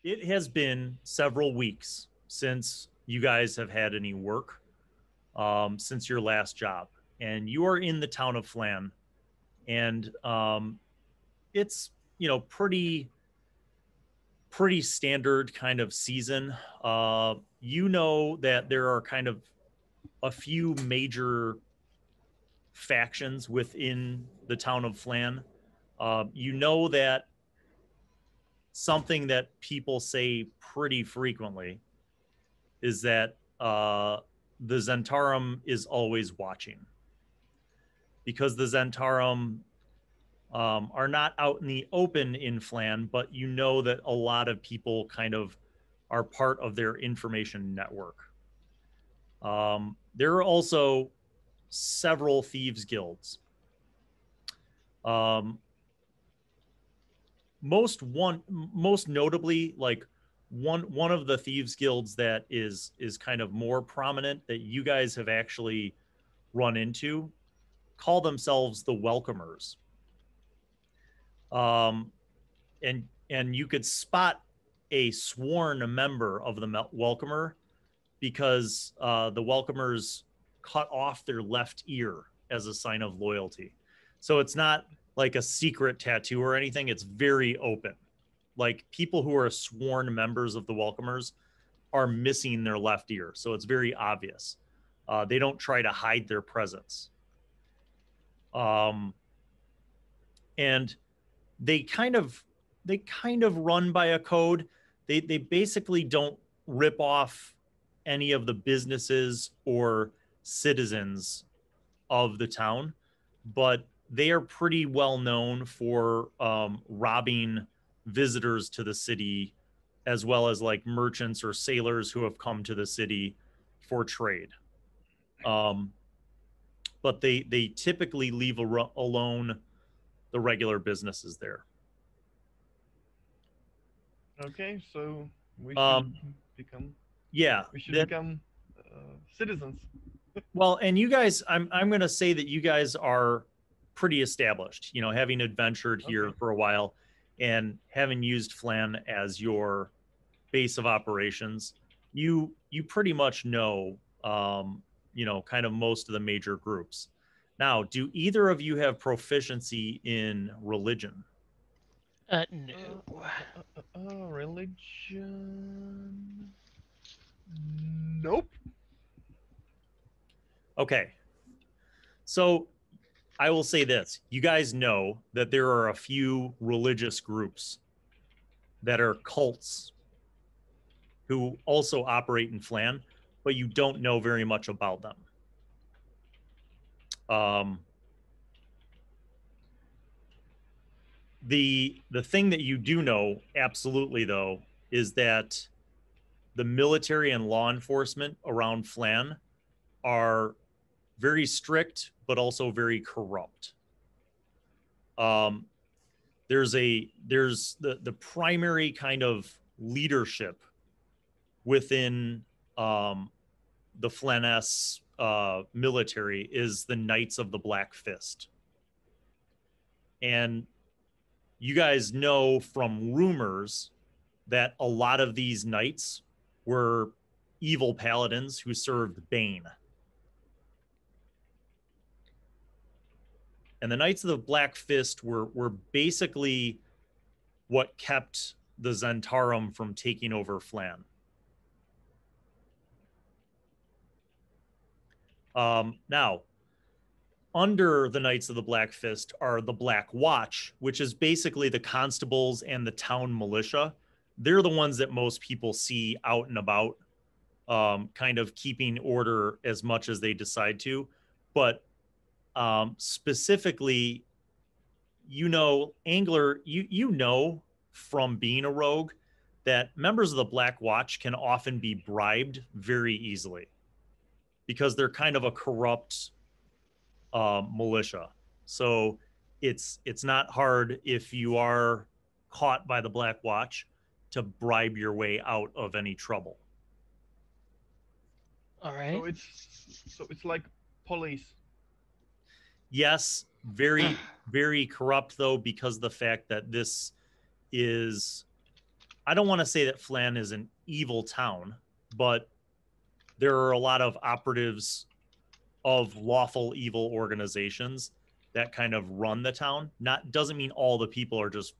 It has been several weeks since you guys have had any work, since your last job, and you are in the town of Flan, and it's pretty standard kind of season. You know that there are kind of a few major factions within the town of Flan. You know that something that people say pretty frequently is that the Zentarum is always watching, because the Zentarum are not out in the open in Flan, but you know that a lot of people kind of are part of their information network. There are also several thieves guilds. Um, most notably, like one of the thieves guilds that is kind of more prominent that you guys have actually run into, call themselves the Welcomers. Um, and you could spot a sworn member of the Welcomer because the Welcomers cut off their left ear as a sign of loyalty. So it's not like a secret tattoo or anything. It's very open. Like, people who are sworn members of the Welcomers are missing their left ear. So it's very obvious. They don't try to hide their presence. And they kind of run by a code. They basically don't rip off any of the businesses or citizens of the town, but they are pretty well known for robbing visitors to the city, as well as like merchants or sailors who have come to the city for trade. Um, but they typically leave alone the regular businesses there. Okay, so we should Um, become yeah, we should that become citizens. well, and you guys, I'm going to say that you guys are pretty established. Having adventured here Okay. for a while and having used Flan as your base of operations, you pretty much know, kind of most of the major groups. Now, do either of you have proficiency in religion? No. Religion. Nope. Okay, so I will say this: you guys know that there are a few religious groups that are cults who also operate in Flan, but you don't know very much about them. Um, the thing that you do know absolutely, though, is that the military and law enforcement around Flan are very strict, but also very corrupt. Um, there's the primary kind of leadership within the Flaness military is the Knights of the Black Fist. And you guys know from rumors that a lot of these knights were evil paladins who served Bane. And the Knights of the Black Fist were basically what kept the Zentarum from taking over Flan. Now, under the Knights of the Black Fist are the Black Watch, which is basically the constables and the town militia. They're the ones that most people see out and about, kind of keeping order as much as they decide to. But specifically, Angler, you know from being a rogue that members of the Black Watch can often be bribed very easily because they're kind of a corrupt militia. So it's not hard if you are caught by the Black Watch to bribe your way out of any trouble. All So right. it's like police. Yes, very very corrupt though, because of the fact that this is I don't want to say that Flan is an evil town, but there are a lot of operatives of lawful evil organizations that kind of run the town. Not doesn't mean all the people are just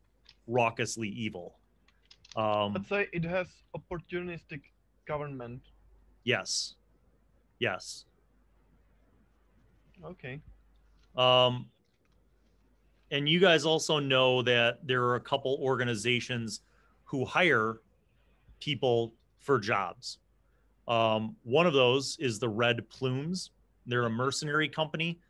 raucously evil. Let's say it has opportunistic government. Yes. Yes. Okay. And you guys also know that there are a couple organizations who hire people for jobs. One of those is the Red Plumes. They're a mercenary company,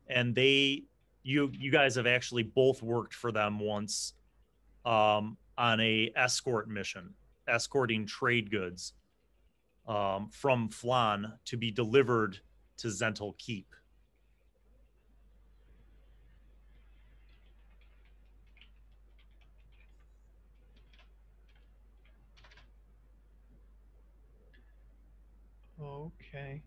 and you guys have actually both worked for them once on a escort mission, escorting trade goods from Flan to be delivered to Zental Keep. Okay.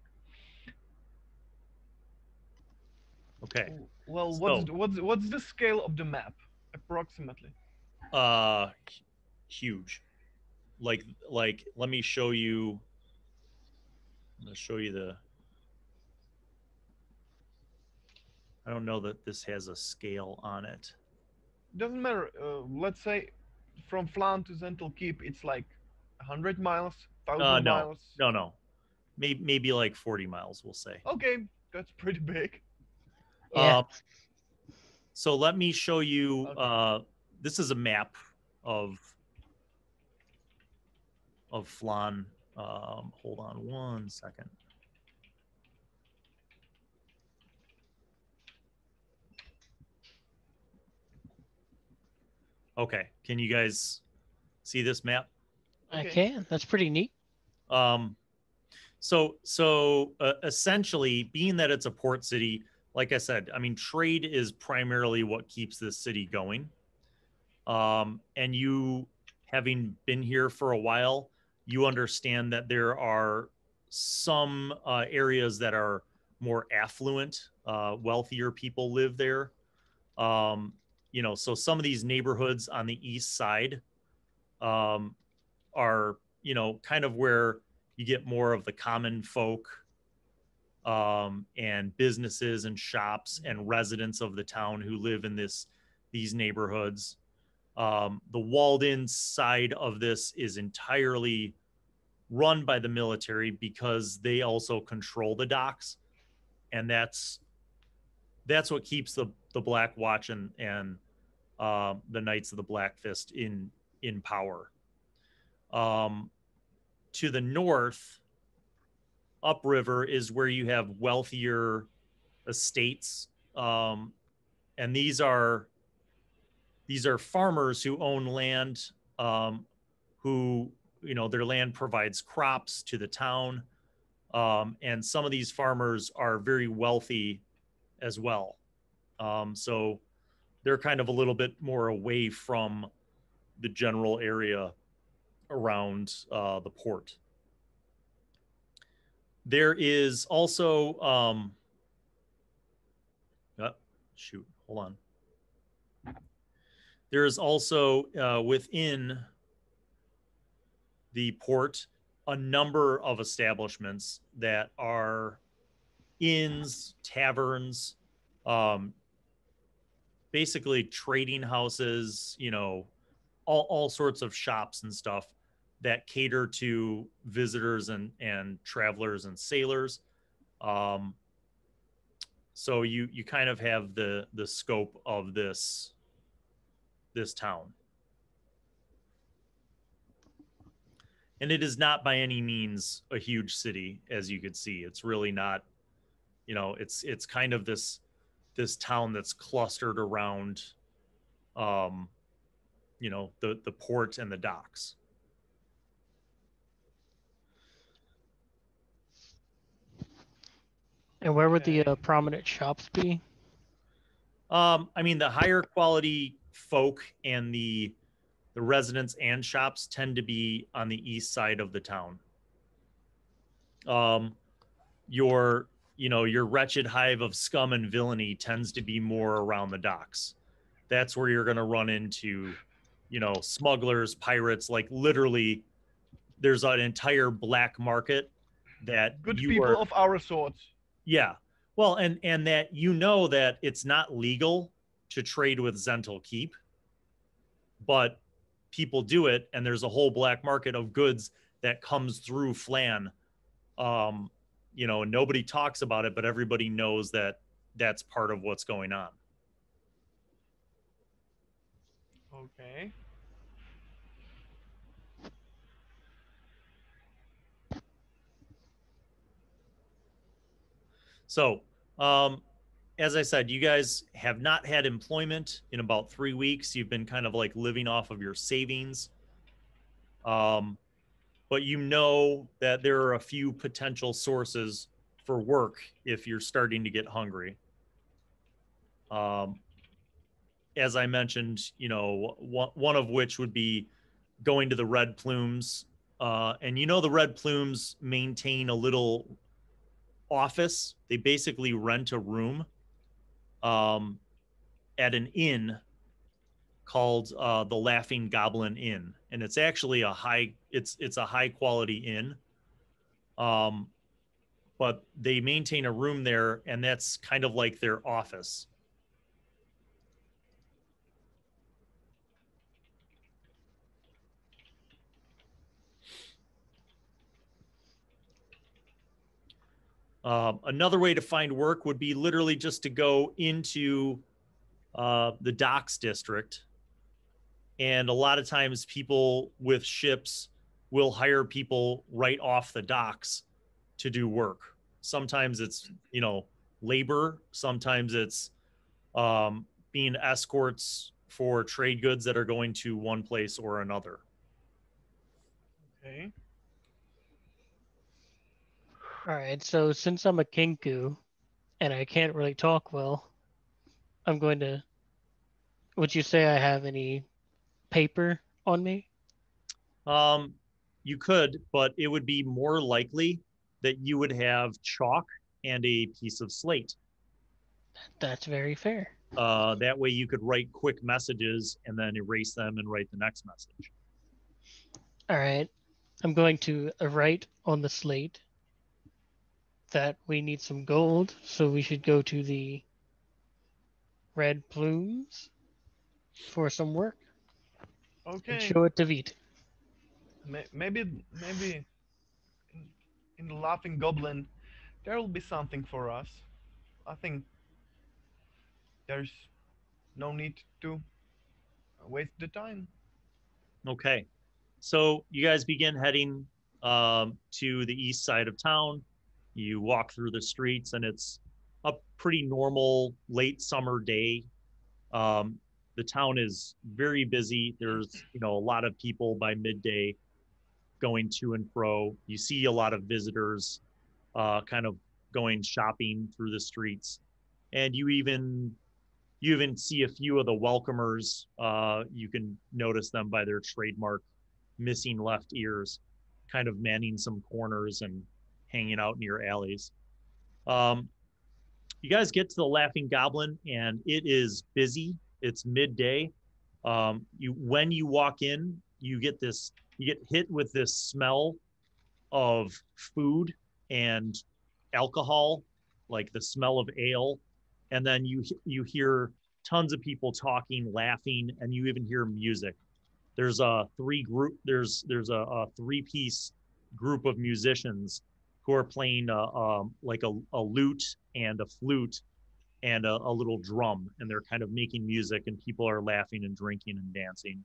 Okay. Well, So, what's the scale of the map approximately? uh, huge. Like, let me show you. I'm gonna show you the. I don't know that this has a scale on it. Doesn't matter. Let's say from Flan to Zental Keep, it's like 100 miles, 1,000 No, miles. no. Maybe like 40 miles, we'll say. Okay, that's pretty big. Yeah. So let me show you. Okay. This is a map of Flan. Hold on one second. Okay, can you guys see this map? I Okay. can. That's pretty neat. So essentially, being that it's a port city, like I said, I mean, trade is primarily what keeps this city going. And you, having been here for a while, you understand that there are some areas that are more affluent, wealthier people live there. So some of these neighborhoods on the east side um, are, kind of where you get more of the common folk and businesses and shops and residents of the town who live in these neighborhoods. The walled-in side of this is entirely run by the military because they also control the docks, and that's what keeps the Black Watch and the Knights of the Black Fist in power. To the north, upriver, is where you have wealthier estates, and these are farmers who own land, who their land provides crops to the town, and some of these farmers are very wealthy as well. So they're kind of a little bit more away from the general area around the port. There is also shoot, hold on. There is also within the port a number of establishments that are inns, taverns, basically trading houses, all sorts of shops and stuff that cater to visitors and travelers and sailors. So you kind of have the scope of this town. And it is not by any means a huge city, as you could see. It's really not, it's kind of this town that's clustered around the port and the docks. And where would the Okay. prominent shops be? I mean, the higher quality folk and the residents and shops tend to be on the east side of the town. Your wretched hive of scum and villainy tends to be more around the docks. That's where you're going to run into smugglers, pirates, like literally there's an entire black market that Good you people are, of our sorts. yeah. Well, and that that it's not legal to trade with Zental Keep, but people do it, and there's a whole black market of goods that comes through Flan. And nobody talks about it, but everybody knows that that's part of what's going on. Okay. So, as I said, you guys have not had employment in about 3 weeks. You've been kind of like living off of your savings. But you know that there are a few potential sources for work if you're starting to get hungry. As I mentioned, one of which would be going to the Red Plumes. And the Red Plumes maintain a little office. They basically rent a room at an inn called the Laughing Goblin Inn, and it's actually it's a high quality inn. But they maintain a room there, and that's kind of like their office. Another way to find work would be literally just to go into the docks district. And a lot of times people with ships will hire people right off the docks to do work. Sometimes it's, labor. Sometimes it's being escorts for trade goods that are going to one place or another. Okay. All right. So since I'm a Kinku and I can't really talk well, I'm going to. Would you say I have any paper on me? You could, but it would be more likely that you would have chalk and a piece of slate. That's very fair. That way you could write quick messages and then erase them and write the next message. All right. I'm going to write on the slate that we need some gold, so we should go to the Red Plumes for some work and Okay. show it to Vita. Maybe in the Laughing Goblin there will be something for us. I think there's no need to waste the time. Okay. So you guys begin heading to the east side of town. You walk through the streets, and it's a pretty normal late summer day. The town is very busy. There's, a lot of people by midday going to and fro. You see a lot of visitors kind of going shopping through the streets. And you even see a few of the welcomers. You can notice them by their trademark missing left ears, kind of manning some corners and hanging out near alleys. You guys get to the Laughing Goblin, and it is busy. It's midday. When you walk in, you get hit with this smell of food and alcohol, like the smell of ale, and then you hear tons of people talking, laughing, and you even hear music. There's a three-piece group of musicians who are playing like a lute and a flute and a little drum, and they're kind of making music, and people are laughing and drinking and dancing.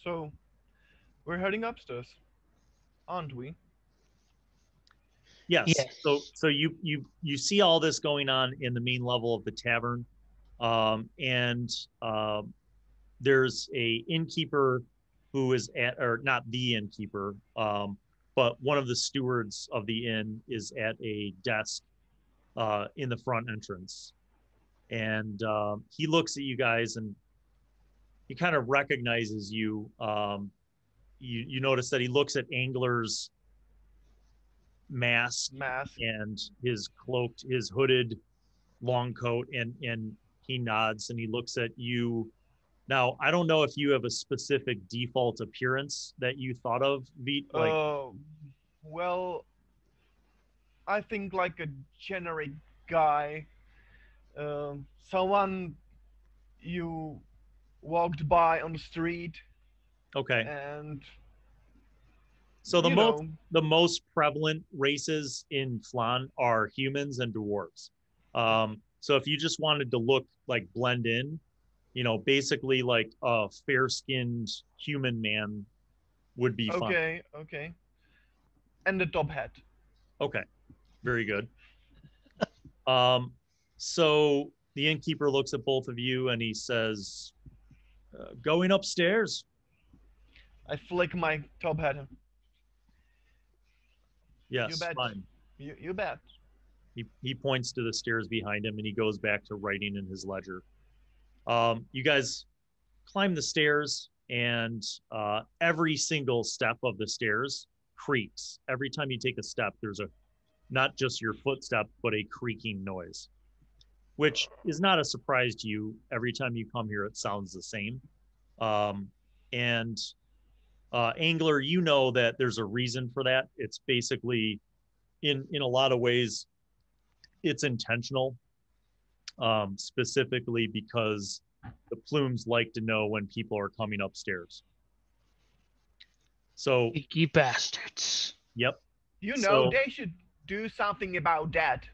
So we're heading upstairs, aren't we? Yes. Yes. So you see all this going on in the main level of the tavern, and there's a innkeeper who is or not the innkeeper, but one of the stewards of the inn is at a desk in the front entrance, and he looks at you guys and he kind of recognizes you. You notice that he looks at Angler's mask Mask. and his hooded long coat, and he nods and he looks at you. Now, I don't know if you have a specific default appearance that you thought of, Veet. Like, Well, I think like a generic guy, someone you walked by on the street, okay. and So you know, the most prevalent races in Flan are humans and dwarves. So if you just wanted to look like blend in, basically like a fair-skinned human man would be fine. okay, and the top hat. Okay, very good. So the innkeeper looks at both of you and he says, "Going upstairs." I flick my top hat. You Yes, bet. fine. You bet. He points to the stairs behind him and he goes back to writing in his ledger. You guys climb the stairs, and every single step of the stairs creaks. Every time you take a step, there's not just your footstep, but a creaking noise, which is not a surprise to you. Every time you come here, it sounds the same. And Angler, you know that there's a reason for that. It's basically, in a lot of ways, it's intentional, specifically because the plumes like to know when people are coming upstairs. So, Cheeky bastards. yep. You know, So, they should do something about that.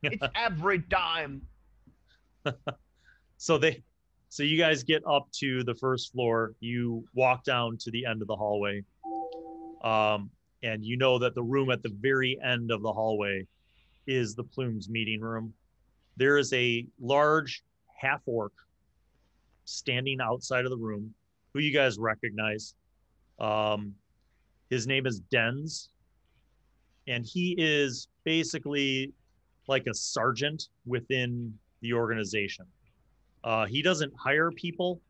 It's every time. so you guys get up to the first floor. You walk down to the end of the hallway, and you know that the room at the very end of the hallway is the plumes meeting room. There is a large half orc standing outside of the room, who you guys recognize. His name is Dens, and he is basically like a sergeant within the organization. He doesn't hire people,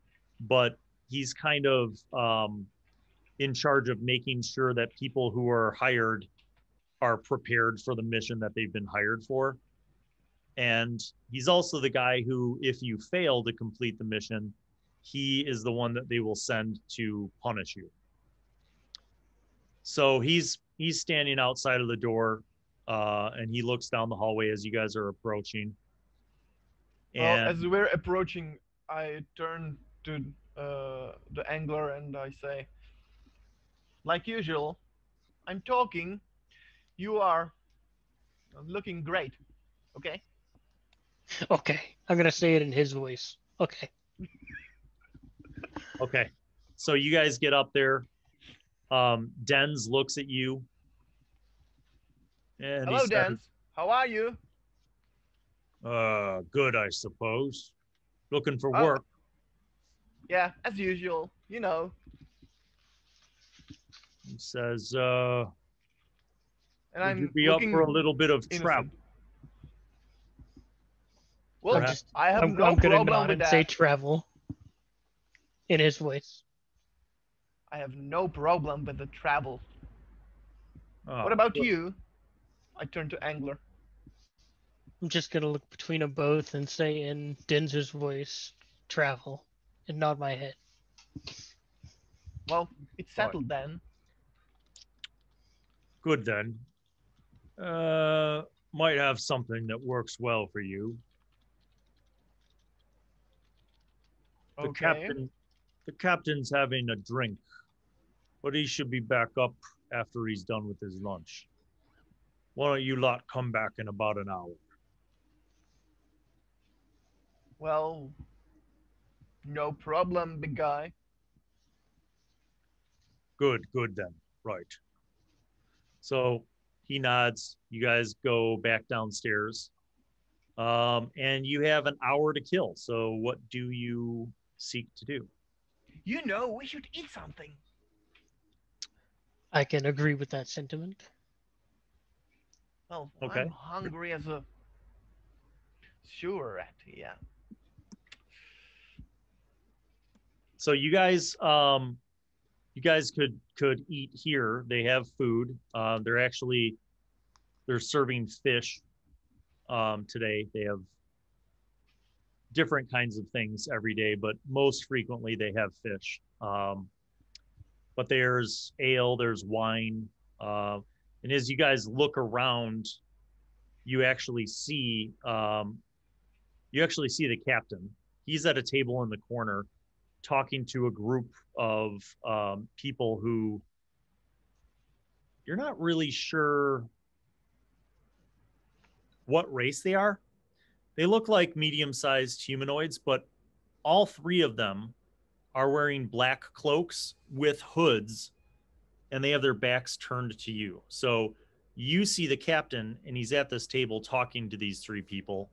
but he's kind of in charge of making sure that people who are hired are prepared for the mission that they've been hired for. And he's also the guy who, if you fail to complete the mission, he is the one that they will send to punish you. So he's standing outside of the door, and he looks down the hallway as you guys are approaching. Well, And as we're approaching, I turn to the angler and I say, like usual, I'm talking. You are looking great. Okay. Okay, I'm gonna say it in his voice. Okay. okay, so you guys get up there. Dens looks at you, and Hello, he Dan. How are you? says, "Good, I suppose. Looking for Oh, work." yeah, as usual. You know. He says, And "Would you I'm be up looking for a little bit of travel?" innocent. Well, Perhaps. I have I'm no gonna problem nod with and say that. travel in his voice. I have no problem with the travel. Oh, What about good. you? I turn to angler. I'm just gonna look between them both and say in Denzer's voice, travel, and nod my head. Well, it's Right. settled then. Good then. Might have something that works well for you. The Okay. captain's having a drink, but he should be back up after he's done with his lunch. Why don't you lot come back in about an hour? Well, no problem, big guy. Good then. Right. So he nods. You guys go back downstairs. And you have an hour to kill. So what do you seek to do? You know, we should eat something. I can agree with that sentiment. Well, Okay. I'm hungry as a sewer rat. Yeah. So you guys could eat here. They have food. They're serving fish today. They have different kinds of things every day, but most frequently they have fish. But there's ale, there's wine, and as you guys look around, you actually see the captain. He's at a table in the corner, talking to a group of people who you're not really sure what race they are. They look like medium-sized humanoids, but all three of them are wearing black cloaks with hoods, and they have their backs turned to you. So you see the captain, and he's at this table talking to these three people.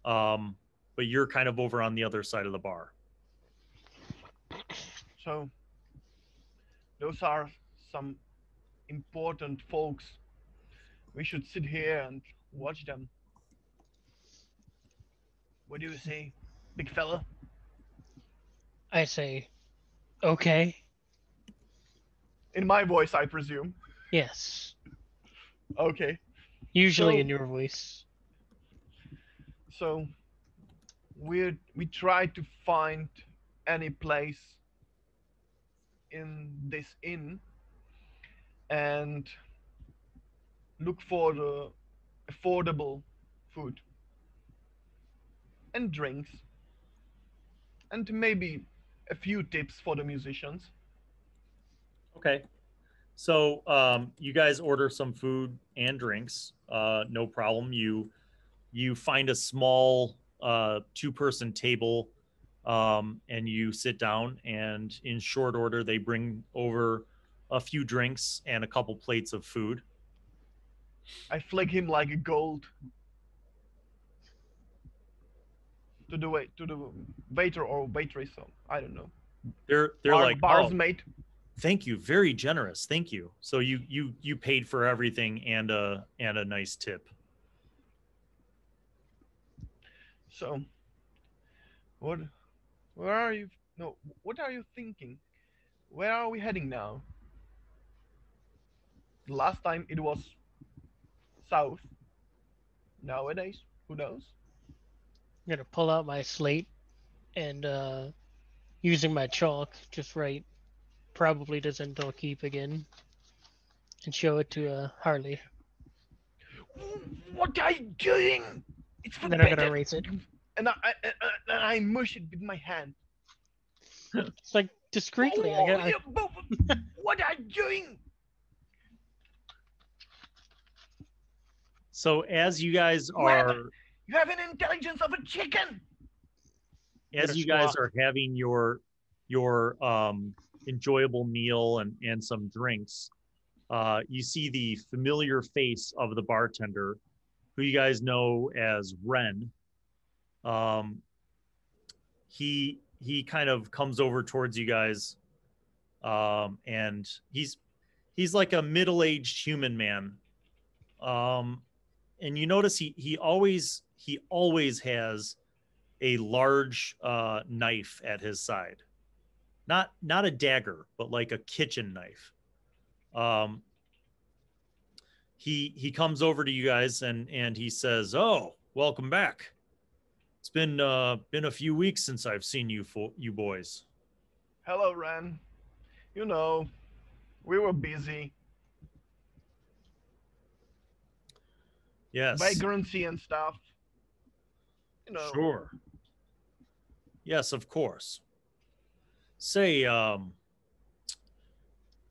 But you're kind of over on the other side of the bar. So, those are some important folks. We should sit here and watch them. What do you say, big fella? I say, okay. In my voice, I presume. Yes. Okay. Usually So- in your voice. So, we try to find any place in this inn and look for the affordable food and drinks and maybe a few tips for the musicians. Okay. So you guys order some food and drinks. No problem. You find a small two-person table, and you sit down, and in short order they bring over a few drinks and a couple plates of food. I flick him like a gold to the waiter or waitress. So I don't know. They're like, Bar's oh, mate. thank you, very generous, thank you. So you paid for everything and a nice tip. So, what? Where are you? No, what are you thinking? Where are we heading now? Last time it was south. Nowadays, who knows? I'm gonna pull out my slate and using my chalk, just write probably the Zendal Keep again and show it to Harley. What are you doing? It's And then I'm gonna forbidden. erase it. And I mush it with my hand. It's like discreetly. Oh, I what are you doing? So as you guys You have are You have an intelligence of a chicken. as you guys are having your enjoyable meal and some drinks, you see the familiar face of the bartender, who you guys know as Ren. He kind of comes over towards you guys, and he's like a middle-aged human man. And you notice he always has a large knife at his side, not a dagger, but like a kitchen knife. He comes over to you guys and he says, "Oh, welcome back. It's been a few weeks since I've seen you boys." Hello, Ren. You know, we were busy. Yes. Vagrancy and stuff. You know. Sure. Yes, of course. Say,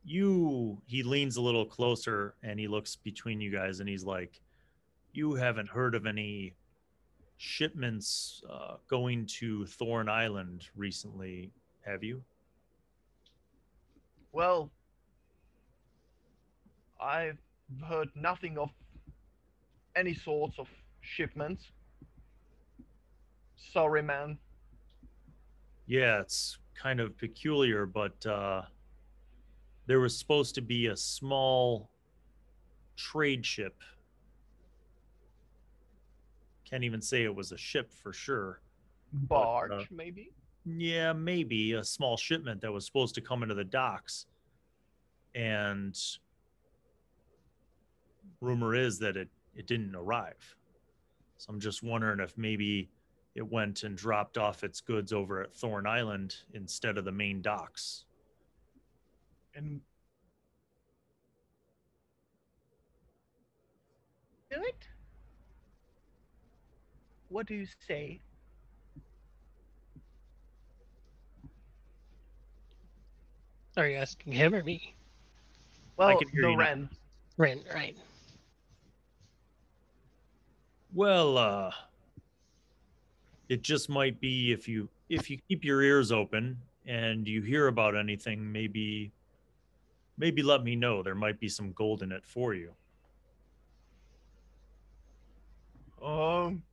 he leans a little closer and he looks between you guys and he's like, you haven't heard of any shipments going to Thorn Island recently, have you? Well, I've heard nothing of any sorts of shipments. Sorry, man. Yeah, it's kind of peculiar, but there was supposed to be a small trade ship. Can't even say it was a ship for sure. Barge, maybe? Yeah, maybe a small shipment that was supposed to come into the docks. And rumor is that it didn't arrive. So I'm just wondering if maybe it went and dropped off its goods over at Thorn Island instead of the main docks. And do it? What do you say? Are you asking him or me? Well, can hear the you now. Ren. Ren, right. Well, it just might be if you keep your ears open and you hear about anything, maybe let me know. There might be some gold in it for you.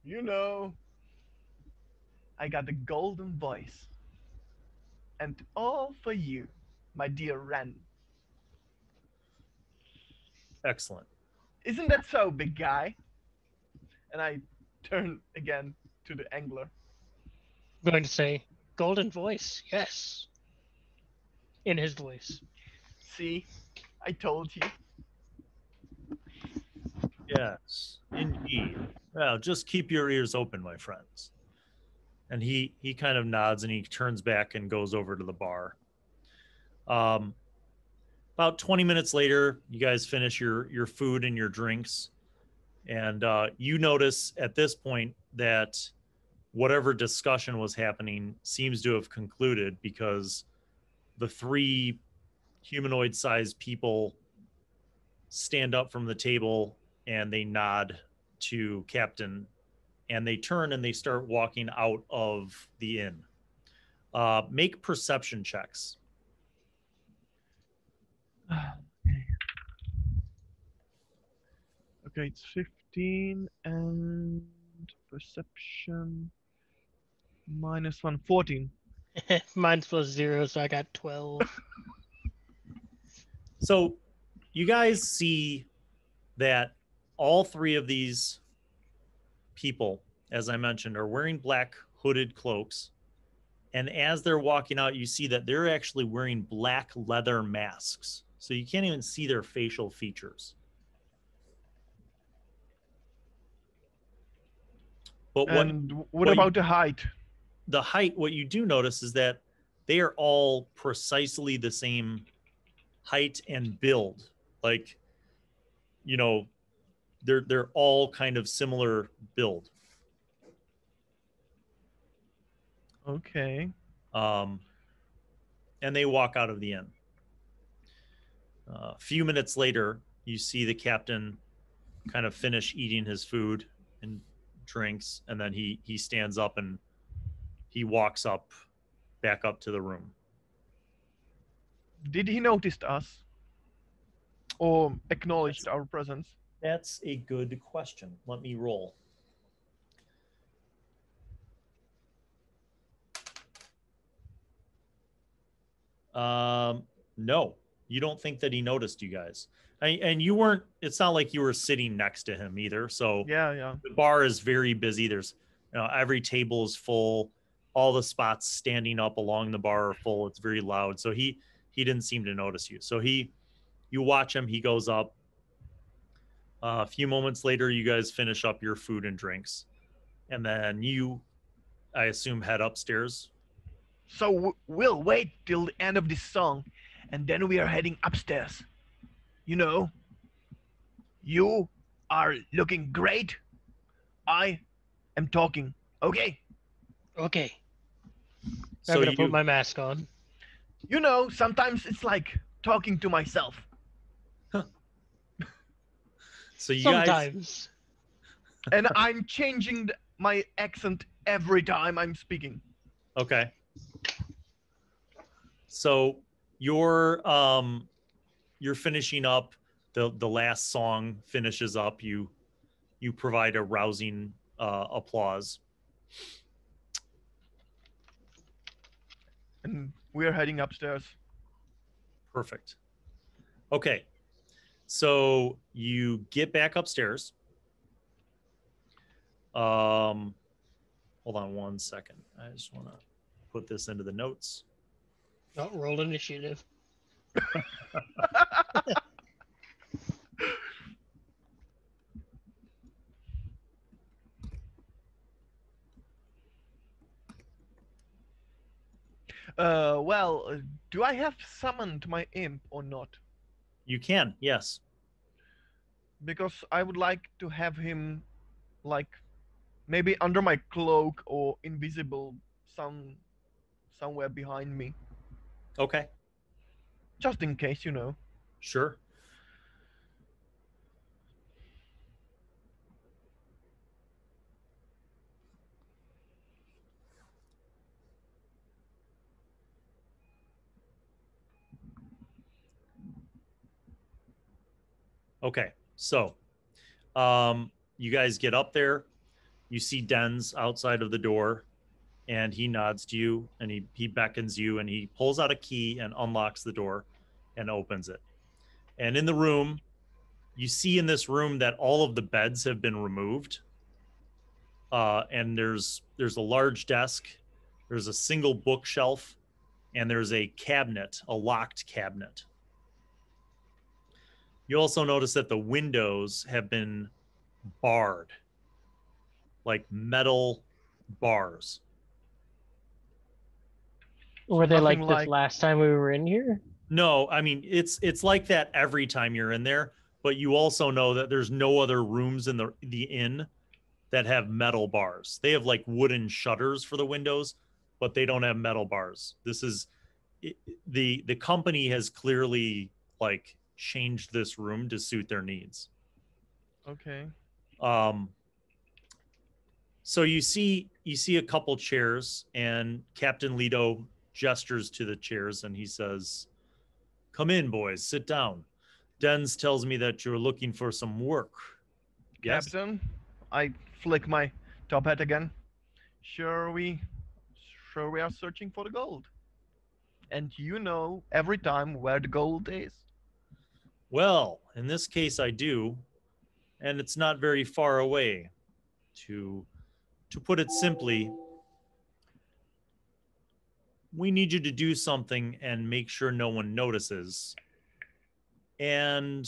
You know, I got the golden voice. And all for you, my dear Ren. Excellent. Isn't that so, big guy? And I turn again to the angler. I'm going to say, golden voice, yes. In his voice. See, I told you. Yes, indeed. Well, just keep your ears open, my friends. And he kind of nods and he turns back and goes over to the bar. About 20 minutes later, you guys finish your food and your drinks, and you notice at this point that whatever discussion was happening seems to have concluded, because the three humanoid-sized people stand up from the table and they nod to Captain, and they turn and they start walking out of the inn. Make perception checks. Okay, it's 15 and perception -1, 14. Mine's +0, so I got 12. So you guys see that all three of these people, as I mentioned, are wearing black hooded cloaks. And as they're walking out, you see that they're actually wearing black leather masks. So you can't even see their facial features. But And what what about the height? the height, what you do notice is that they are all precisely the same height and build. Like, you know, they're all kind of similar build. Okay. And they walk out of the inn. A few minutes later, you see the captain kind of finish eating his food and drinks, and then he stands up and he walks back up to the room. Did he notice us? Or acknowledged our presence? That's a good question. Let me roll. No, you don't think that he noticed you guys. And you weren't, it's not like you were sitting next to him either. So Yeah. the bar is very busy. There's, every table is full. All the spots standing up along the bar are full. It's very loud. So he didn't seem to notice you. So you watch him, he goes up. A few moments later, you guys finish up your food and drinks. And then you, I assume, head upstairs. So we'll wait till the end of this song, and then we are heading upstairs. You know, you are looking great. I am talking. Okay? Okay. So I'm going to put my mask on. You know, sometimes it's like talking to myself. So you Sometimes. And I'm changing my accent every time I'm speaking. Okay. So you're finishing up. The last song finishes up. You provide a rousing applause. And we're heading upstairs. Perfect. Okay. So you get back upstairs. Hold on one second. I just want to put this into the notes. Not roll initiative. Well, do I have summoned my imp or not? You can, yes. Because I would like to have him, like, maybe under my cloak or invisible, somewhere behind me, Okay, just in case, you know. sure. Okay, so you guys get up there. You see Denz outside of the door, and he nods to you, and he beckons you, and he pulls out a key and unlocks the door and opens it. And in the room, you see in this room that all of the beds have been removed. And there's a large desk, there's a single bookshelf, and there's a cabinet, a locked cabinet. You also notice that the windows have been barred, like metal bars. Were they nothing like this like- last time we were in here? No, I mean it's like that every time you're in there, but you also know that there's no other rooms in the inn that have metal bars. They have like wooden shutters for the windows, but they don't have metal bars. This is the company has clearly like changed this room to suit their needs. Okay. So you see a couple chairs, and Captain Leto gestures to the chairs and he says, "Come in, boys, sit down. Denz tells me that you're looking for some work." Yes? Captain, I flick my top hat again. Sure we are searching for the gold. And you know every time where the gold is. Well, in this case I do, and it's not very far away. To put it simply, we need you to do something and make sure no one notices. And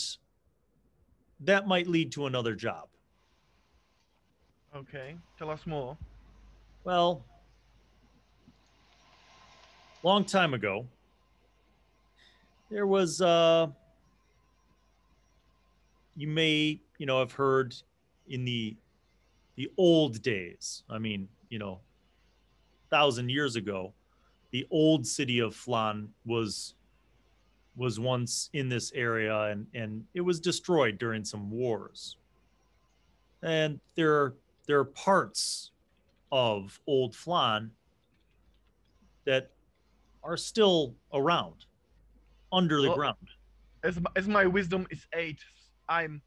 that might lead to another job. Okay, tell us more. Well, long time ago, there was you may, have heard in the old days. I mean, 1,000 years ago, the old city of Flan was once in this area, and it was destroyed during some wars. And there are parts of old Flan that are still around under the Well, ground. As my wisdom is 8, I'm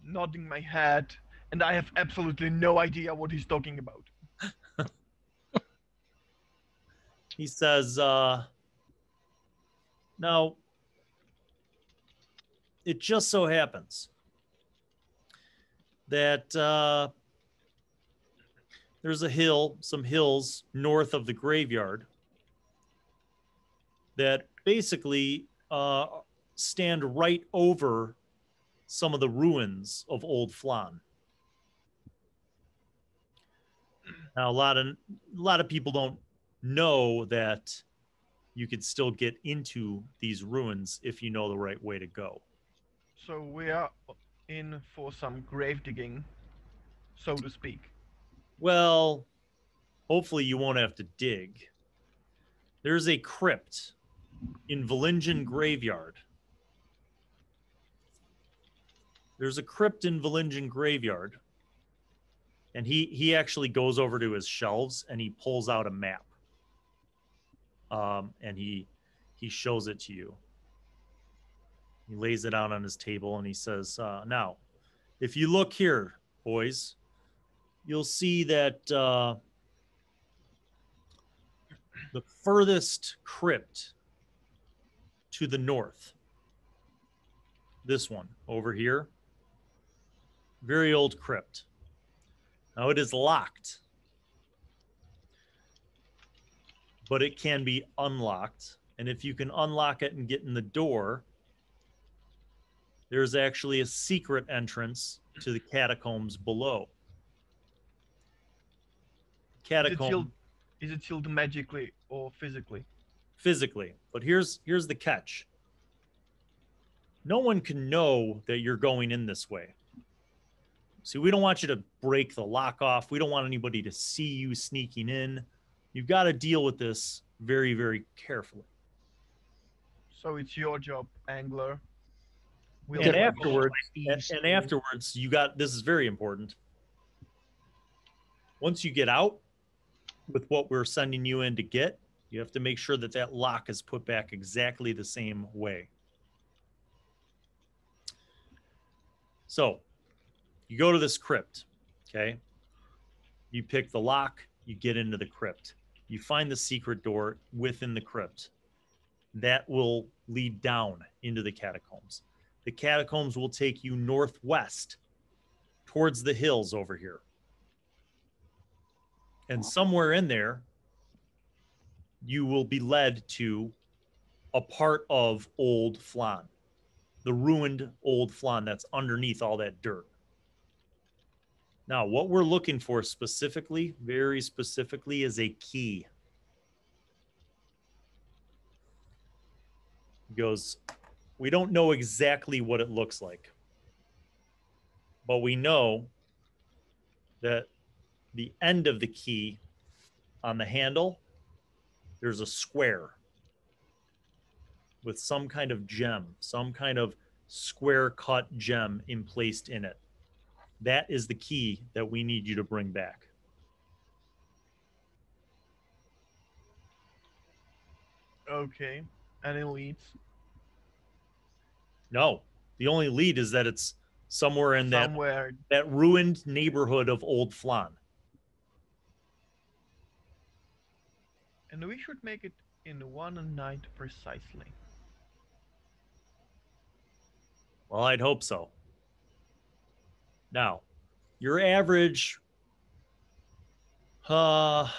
nodding my head, and I have absolutely no idea what he's talking about. He says, now, it just so happens that there's some hills north of the graveyard that basically stand right over some of the ruins of Old Flan. Now, a lot of people don't know that you could still get into these ruins if you know the right way to go. So we are in for some grave digging, so to speak. Well, hopefully you won't have to dig. There's a crypt in Valingen Graveyard. There's a crypt in Valingen Graveyard. And he actually goes over to his shelves and he pulls out a map. And he shows it to you. He lays it out on his table and he says, now, if you look here, boys, you'll see that the furthest crypt to the north, this one over here, very old crypt. Now it is locked, but it can be unlocked. And if you can unlock it and get in the door, there's actually a secret entrance to the catacombs below. Is it sealed magically or physically? physically. But here's the catch. No one can know that you're going in this way. See, we don't want you to break the lock off. We don't want anybody to see you sneaking in. You've got to deal with this very, very carefully. So it's your job, Angler. We'll And watch. afterwards, Thieves. and afterwards, you got, this is very important. Once you get out with what we're sending you in to get, you have to make sure that that lock is put back exactly the same way. So you go to this crypt, okay? You pick the lock, you get into the crypt. You find the secret door within the crypt. That will lead down into the catacombs. The catacombs will take you northwest towards the hills over here. And somewhere in there, you will be led to a part of Old Flan, the ruined Old Flan that's underneath all that dirt. Now, what we're looking for specifically, very specifically, is a key. He goes, we don't know exactly what it looks like, but we know that the end of the key on the handle, there's a square with some kind of gem, some kind of square cut gem placed in it. That is the key that we need you to bring back. Okay. Any leads? No, the only lead is that it's somewhere in Somewhere. that ruined neighborhood of Old Flan. And we should make it in 1 night precisely. Well, I'd hope so. Now, your average, if I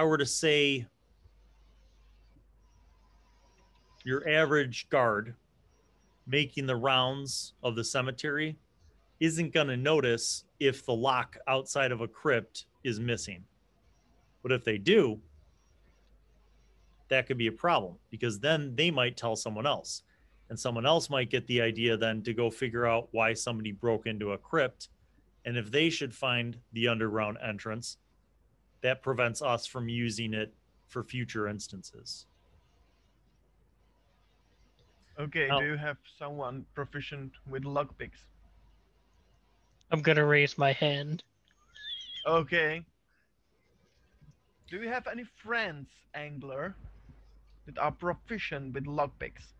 were to say your average guard making the rounds of the cemetery isn't going to notice if the lock outside of a crypt is missing. But if they do, that could be a problem, because then they might tell someone else. And someone else might get the idea then to go figure out why somebody broke into a crypt. And if they should find the underground entrance, that prevents us from using it for future instances. Okay, Now- do you have someone proficient with lockpicks? I'm gonna raise my hand. Okay. Do you have any friends, Angler, that are proficient with lockpicks?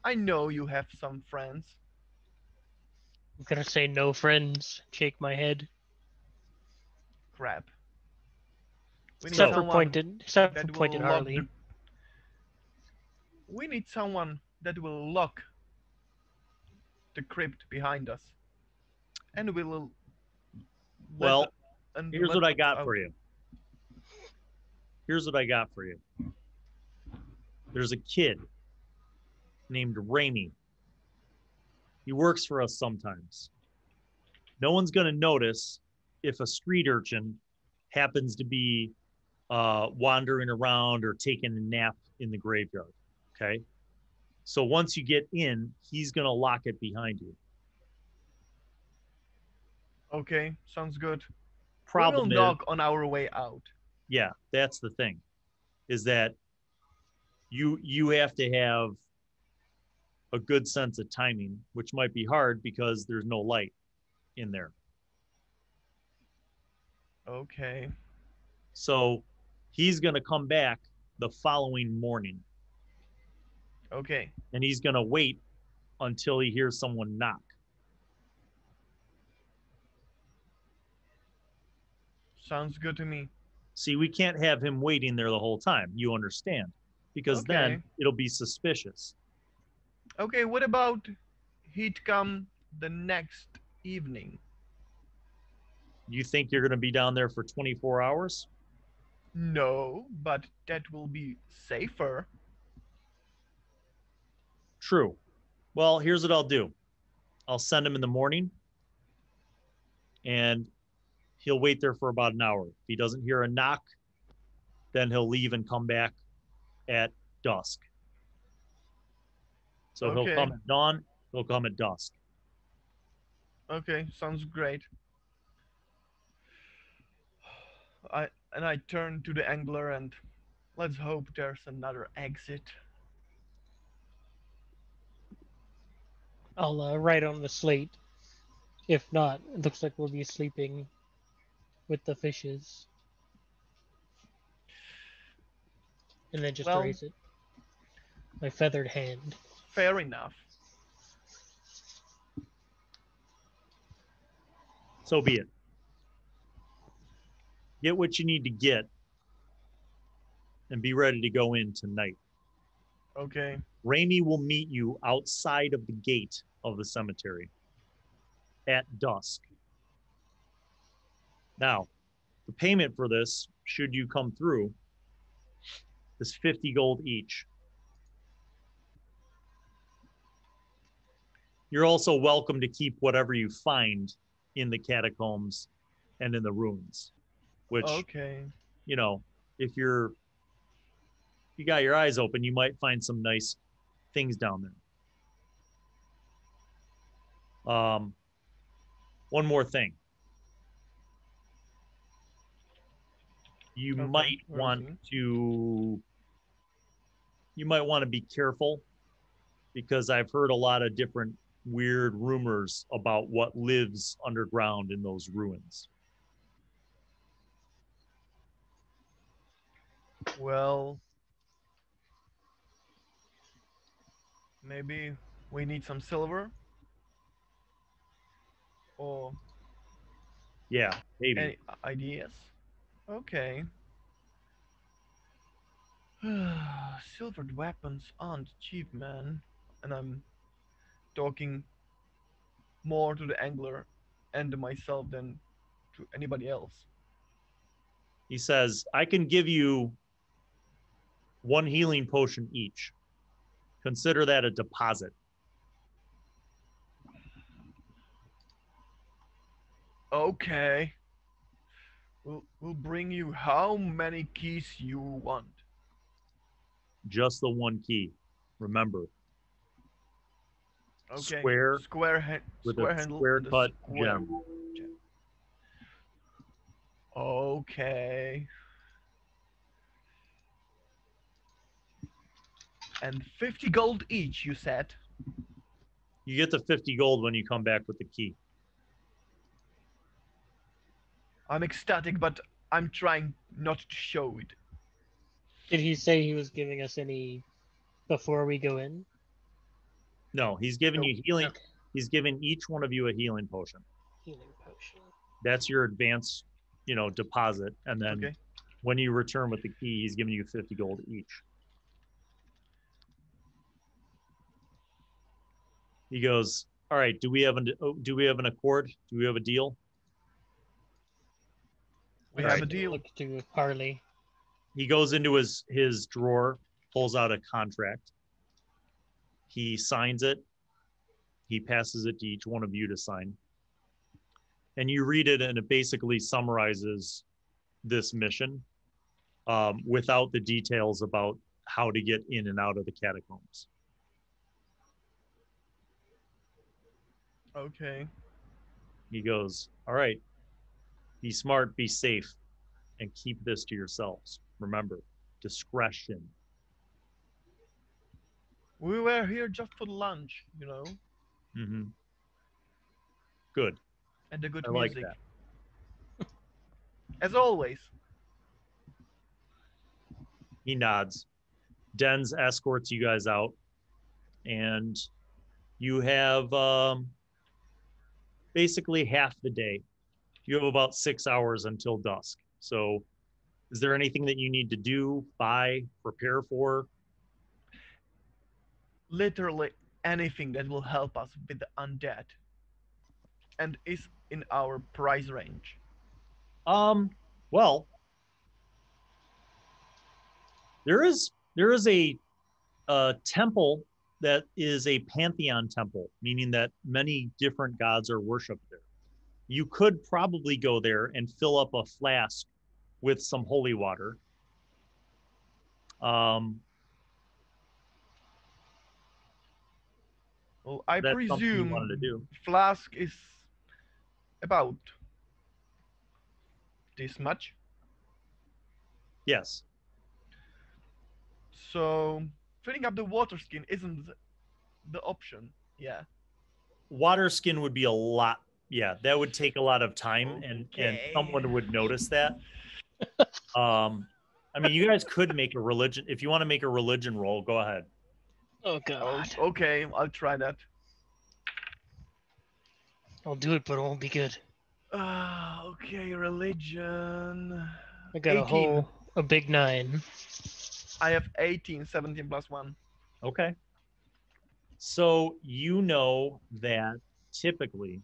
I know you have some friends. I'm gonna say no friends. Shake my head. Crap. We need Except for someone Except for that will pointed lock Harley. the... We need someone that will lock the crypt behind us. And will... Well, and here's let what I us got out. for you. Here's what I got for you. There's a kid named Raimi. He works for us sometimes. No one's going to notice if a street urchin happens to be wandering around or taking a nap in the graveyard. Okay. So once you get in, he's going to lock it behind you. Okay, sounds good. Problem we is, will knock on our way out. yeah, that's the thing, is that you have to have a good sense of timing, which might be hard because there's no light in there. Okay. So he's going to come back the following morning, Okay. and he's going to wait until he hears someone knock. Sounds good to me. See, we can't have him waiting there the whole time. You understand? Because then Okay. it'll be suspicious. Okay, what about he'd come the next evening? You think you're going to be down there for 24 hours? No, but that will be safer. True. Well, here's what I'll do. I'll send him in the morning, and he'll wait there for about an hour. If he doesn't hear a knock, then he'll leave and come back at dusk. So he'll Okay. come at dawn, he'll come at dusk. Okay, sounds great. I turn to the angler and let's hope there's another exit. I'll write on the slate. If not, it looks like we'll be sleeping with the fishes. And then just Well, erase it. My feathered hand. fair enough. So be it. Get what you need to get and be ready to go in tonight. Okay. Raimi will meet you outside of the gate of the cemetery at dusk. Now, the payment for this, should you come through, is 50 gold each. You're also welcome to keep whatever you find in the catacombs and in the ruins, which, Okay. you know, if you got your eyes open, you might find some nice things down there. One more thing. You Okay, might where is want to be careful, because I've heard a lot of different weird rumors about what lives underground in those ruins. Well, maybe we need some silver or Yeah, maybe. any ideas? Okay. Silvered weapons aren't cheap, man. And I'm talking more to the angler and to myself than to anybody else. He says, I can give you one healing potion each. Consider that a deposit. Okay. We'll bring you how many keys you want. Just the one key. Remember, Okay. square with square a handle square and a cut square gem. gem. Okay. And 50 gold each, you said? You get the 50 gold when you come back with the key. I'm ecstatic, but I'm trying not to show it. Did he say he was giving us any before we go in? No, he's giving you healing. Okay. He's giving each one of you a healing potion. Healing potion. That's your advance, deposit. And then Okay. when you return with the key, he's giving you 50 gold each. He goes, all right, do we have an accord? Do we have a deal? We All have right. a deal. Look to Harley. He goes into his drawer, pulls out a contract. He signs it. He passes it to each one of you to sign. And you read it, and it basically summarizes this mission without the details about how to get in and out of the catacombs. Okay. He goes, all right, be smart, be safe, and keep this to yourselves. Remember, discretion. We were here just for lunch, Mm-hmm. Good. and the good I like music. that. As always. He nods. Dens escorts you guys out, and you have basically half the day. You have about 6 hours until dusk. So is there anything that you need to do, buy, prepare for? Literally anything that will help us with the undead. And is in our price range. Well, there is a temple that is a pantheon temple, meaning that many different gods are worshipped there. You could probably go there and fill up a flask with some holy water. Well, I That's something you wanted to presume do. flask is about this much. Yes. So filling up the water skin isn't the option. Yeah. Water skin would be a lot. Yeah, that would take a lot of time, and Okay. someone would notice that. I mean, you guys could make a religion if you want to make a religion roll. Go ahead. Oh Oh, god. okay, I'll try that. I'll do it, but it won't be good. Okay, religion. I got 18. a big 9. I have 18, 17 plus 1. Okay. So you know that typically,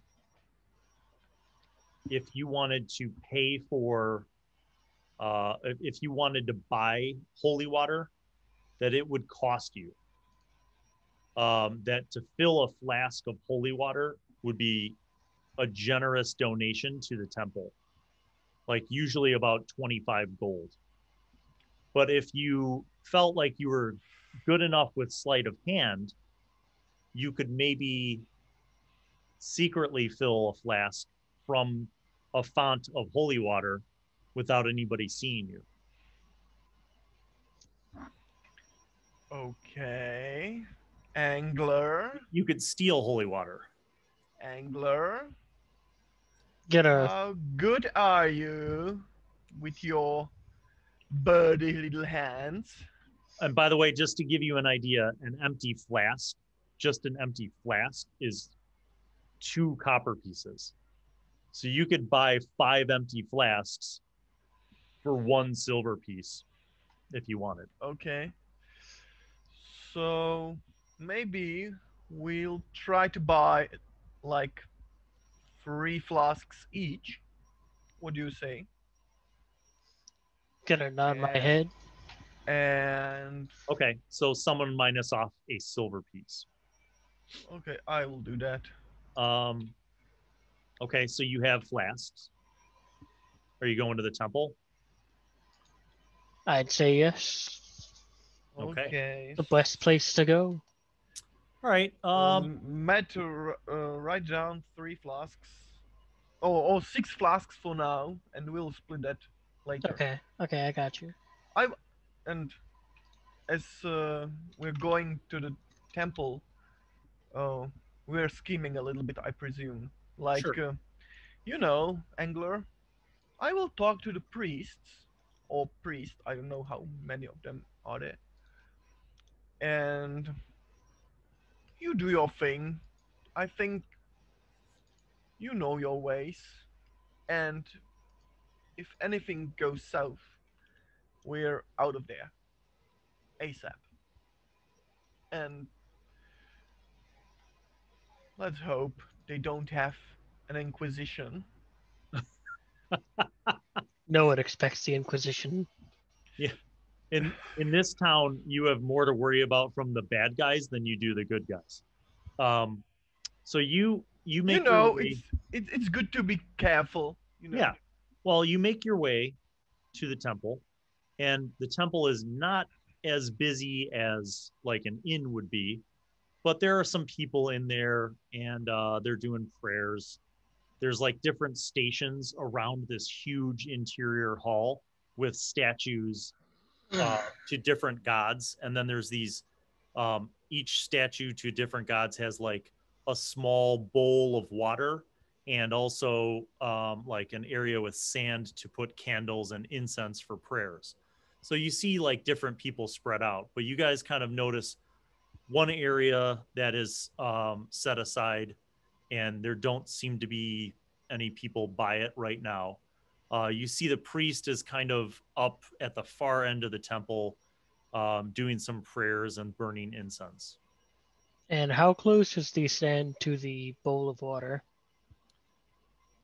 if you wanted to pay for, if you wanted to buy holy water, that it would cost you. That to fill a flask of holy water would be a generous donation to the temple, like usually about 25 gold. But if you felt like you were good enough with sleight of hand, you could maybe secretly fill a flask from a font of holy water without anybody seeing you. Okay. Angler. You could steal holy water. Angler. Get a How good are you with your birdy little hands? And by the way, just to give you an idea, an empty flask, just an empty flask is 2 copper pieces. So you could buy 5 empty flasks for 1 silver piece if you wanted. Okay. So maybe we'll try to buy like 3 flasks each. What do you say? get a nod my And, head. and Okay, so someone minus off a silver piece. okay, I will do that. Um, okay, so you have flasks. Are you going to the temple? I'd say yes. Okay. Okay. The best place to go. All right. Matt, write down 3 flasks. Or 6 flasks for now, and we'll split that later. Okay. Okay, I got you. And as we're going to the temple, we're scheming a little bit, I presume. Like, Sure. Angler, I will talk to the priests, or priest, I don't know how many of them are there. And you do your thing. I think you know your ways. And if anything goes south, we're out of there. ASAP. And let's hope they don't have an inquisition. No one expects the Inquisition. Yeah. In this town, you have more to worry about from the bad guys than you do the good guys. So you make your way. It's good to be careful. Yeah. Well, you make your way to the temple, and the temple is not as busy as like an inn would be, but there are some people in there, and they're doing prayers. There's like different stations around this huge interior hall with statues to different gods, and then there's these. Each statue to different gods has like a small bowl of water and also like an area with sand to put candles and incense for prayers. So you see like different people spread out, but you guys kind of notice one area that is set aside, and there don't seem to be any people by it right now. You see the priest is kind of up at the far end of the temple, doing some prayers and burning incense. And how close is the sand to the bowl of water?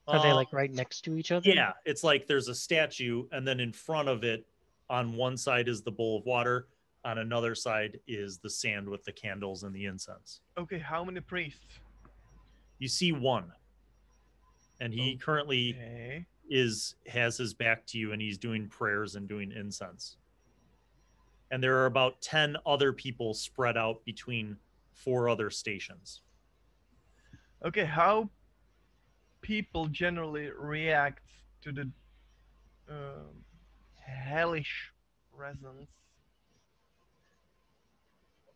Are they like right next to each other? Yeah, it's like there's a statue, and then in front of it, on one side is the bowl of water, on another side is the sand with the candles and the incense. Okay, how many priests? You see one, and he currently Okay. has his back to you, and he's doing prayers and doing incense. And there are about 10 other people spread out between 4 other stations. Okay, how people generally react to the hellish resonance?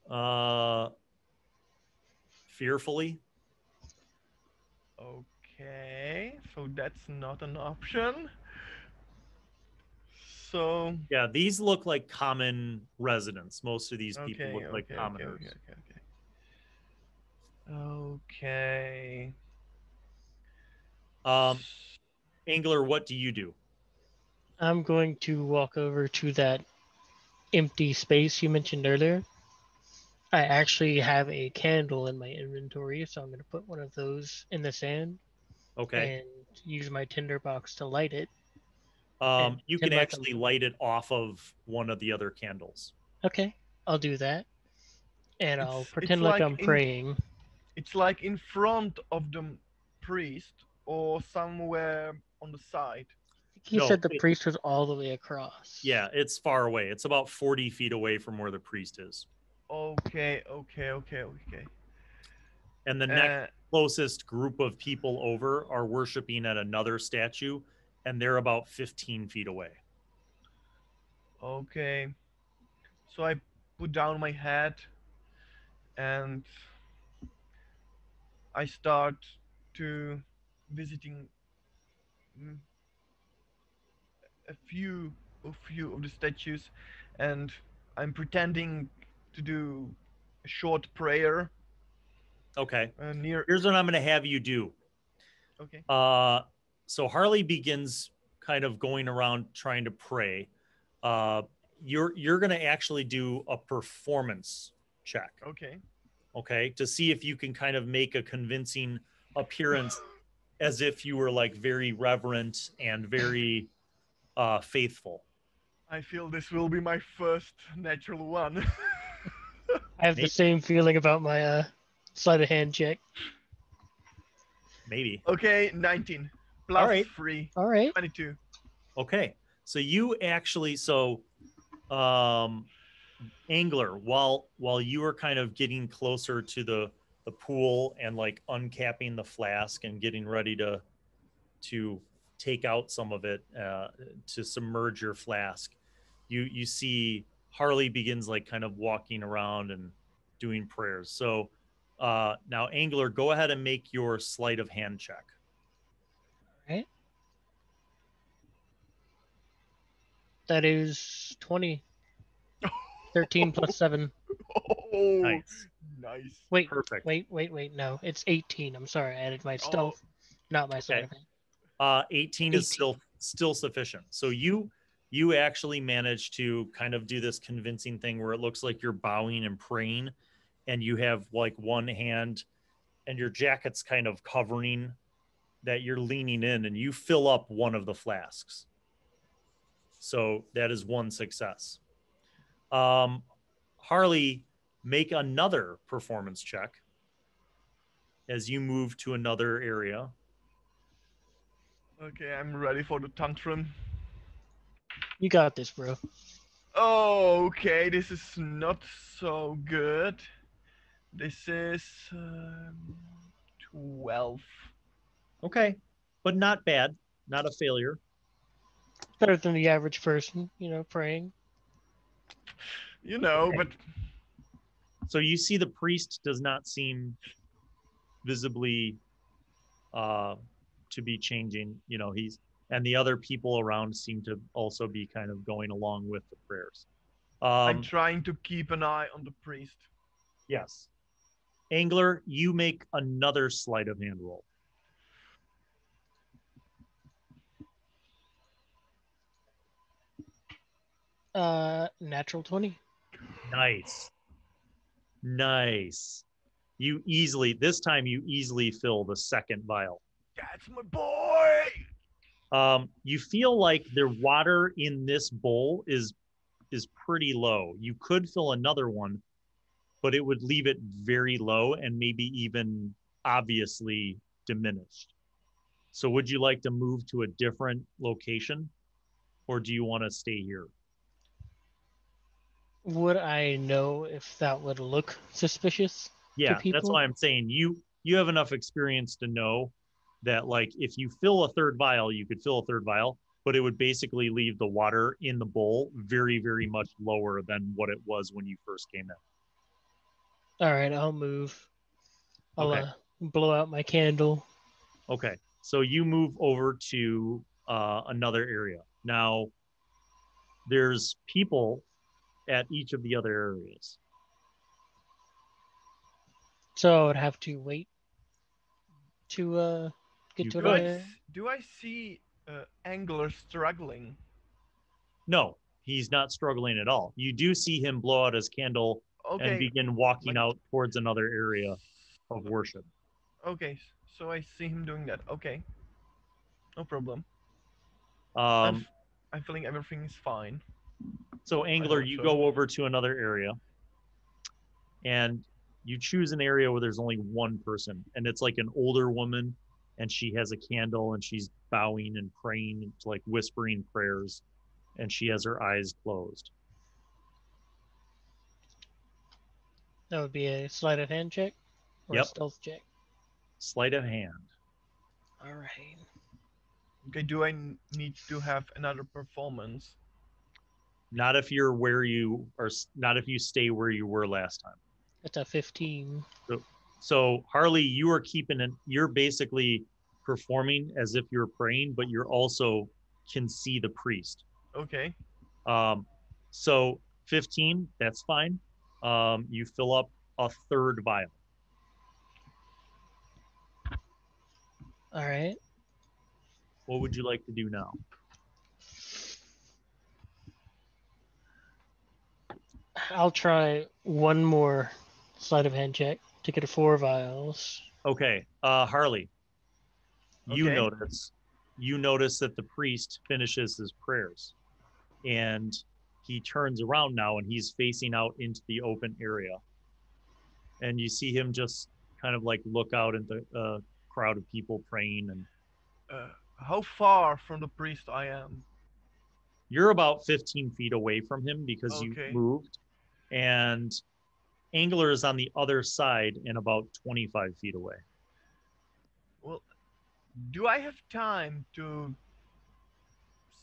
Uh, fearfully. Okay, so that's not an option. So Yeah, these look like common residents. Most of these people okay, look like okay, okay, okay, commoners. okay, okay. Okay. Um, Angler, what do you do? I'm going to walk over to that empty space you mentioned earlier. I actually have a candle in my inventory, so I'm going to put one of those in the sand Okay. and use my tinderbox to light it and You can pretend like I'm. actually light it off of one of the other candles. Okay, I'll do that, and I'll It's pretend like like I'm praying. it's like in front of the priest or somewhere on the side. He No, said the priest was all the way across. yeah, it's far away. It's about 40 feet away from where the priest is. Okay, okay, okay, okay. And the next Uh, closest group of people over are worshiping at another statue, and they're about 15 feet away. okay. So I put down my hat and I start to visiting mm, a few of the statues, and I'm pretending to do a short prayer Okay. near. Here's what I'm going to have you do. Okay. So Harley begins kind of going around trying to pray. Uh, you're going to actually do a performance check, Okay. okay, to see if you can kind of make a convincing appearance as if you were like very reverent and very faithful. I feel this will be my first natural one. I have the Maybe, same feeling about my sleight of hand check. maybe. Okay, 19 All plus right. 3, All right. 22. Okay. So you actually um Angler, while you were kind of getting closer to the pool and like uncapping the flask and getting ready to take out some of it to submerge your flask, you see Harley begins like kind of walking around and doing prayers. So now Angler, go ahead and make your sleight of hand check. All right. That is 20. 13 plus 7. Oh, Nice. nice. Wait, Perfect. wait. No, it's 18. I'm sorry. I added my Oh, stealth, not my sleight Okay. of hand. 18 is 18. still sufficient. So you actually manage to kind of do this convincing thing where it looks like you're bowing and praying, and you have like one hand and your jacket's kind of covering that you're leaning in, and you fill up one of the flasks. So that is one success. Harley, make another performance check as you move to another area. okay, I'm ready for the tantrum. You got this, bro. Okay, this is not so good. This is 12. Okay, but not bad, not a failure. Better than the average person, praying. Okay. But So you see the priest does not seem visibly uh, to be changing. He's and the other people around seem to also be kind of going along with the prayers. I'm trying to keep an eye on the priest. Yes. Angler, you make another sleight of hand roll. Natural 20. Nice. Nice. This time you easily fill the second vial. That's my boy. You feel like the water in this bowl is pretty low. You could fill another one, but it would leave it very low and maybe even obviously diminished. So would you like to move to a different location, or do you want to stay here? Would I know if that would look suspicious to Yeah, that's people? why I'm saying you you have enough experience to know that like if you fill a third vial, you could fill a third vial, but it would basically leave the water in the bowl very, very much lower than what it was when you first came in. All right, I'll move. I'll Okay. blow out my candle. Okay. So you move over to another area. Now, there's people at each of the other areas. So I would have to wait to get You to Do I, another. do I see Angler struggling? No, he's not struggling at all. You do see him blow out his candle and Okay. begin walking like- out towards another area of worship. Okay, so I see him doing that. Okay. No problem. Um, I'm feeling everything is fine. so Angler, hope you so. go over to another area and you choose an area where there's only one person, and it's like an older woman, and she has a candle and she's bowing and praying, like whispering prayers, and she has her eyes closed. That would be a sleight of hand check or Yep. a stealth check. Sleight of hand. All right. Okay, do I need to have another performance? Not if you're where you are, not if you stay where you were last time. That's a 15. So Harley, you are keeping it, you're basically performing as if you're praying, but you're also can see the priest. Okay. So 15, that's fine. You fill up a third vial. All right. What would you like to do now? I'll try one more sleight of hand check to get 4 vials. Okay, Harley, you Okay. notice that the priest finishes his prayers, and he turns around now and he's facing out into the open area, and you see him just kind of like look out at the crowd of people praying, and How far from the priest I am? you're about 15 feet away from him because you Okay. moved, and Angler is on the other side and about 25 feet away. Well, do I have time to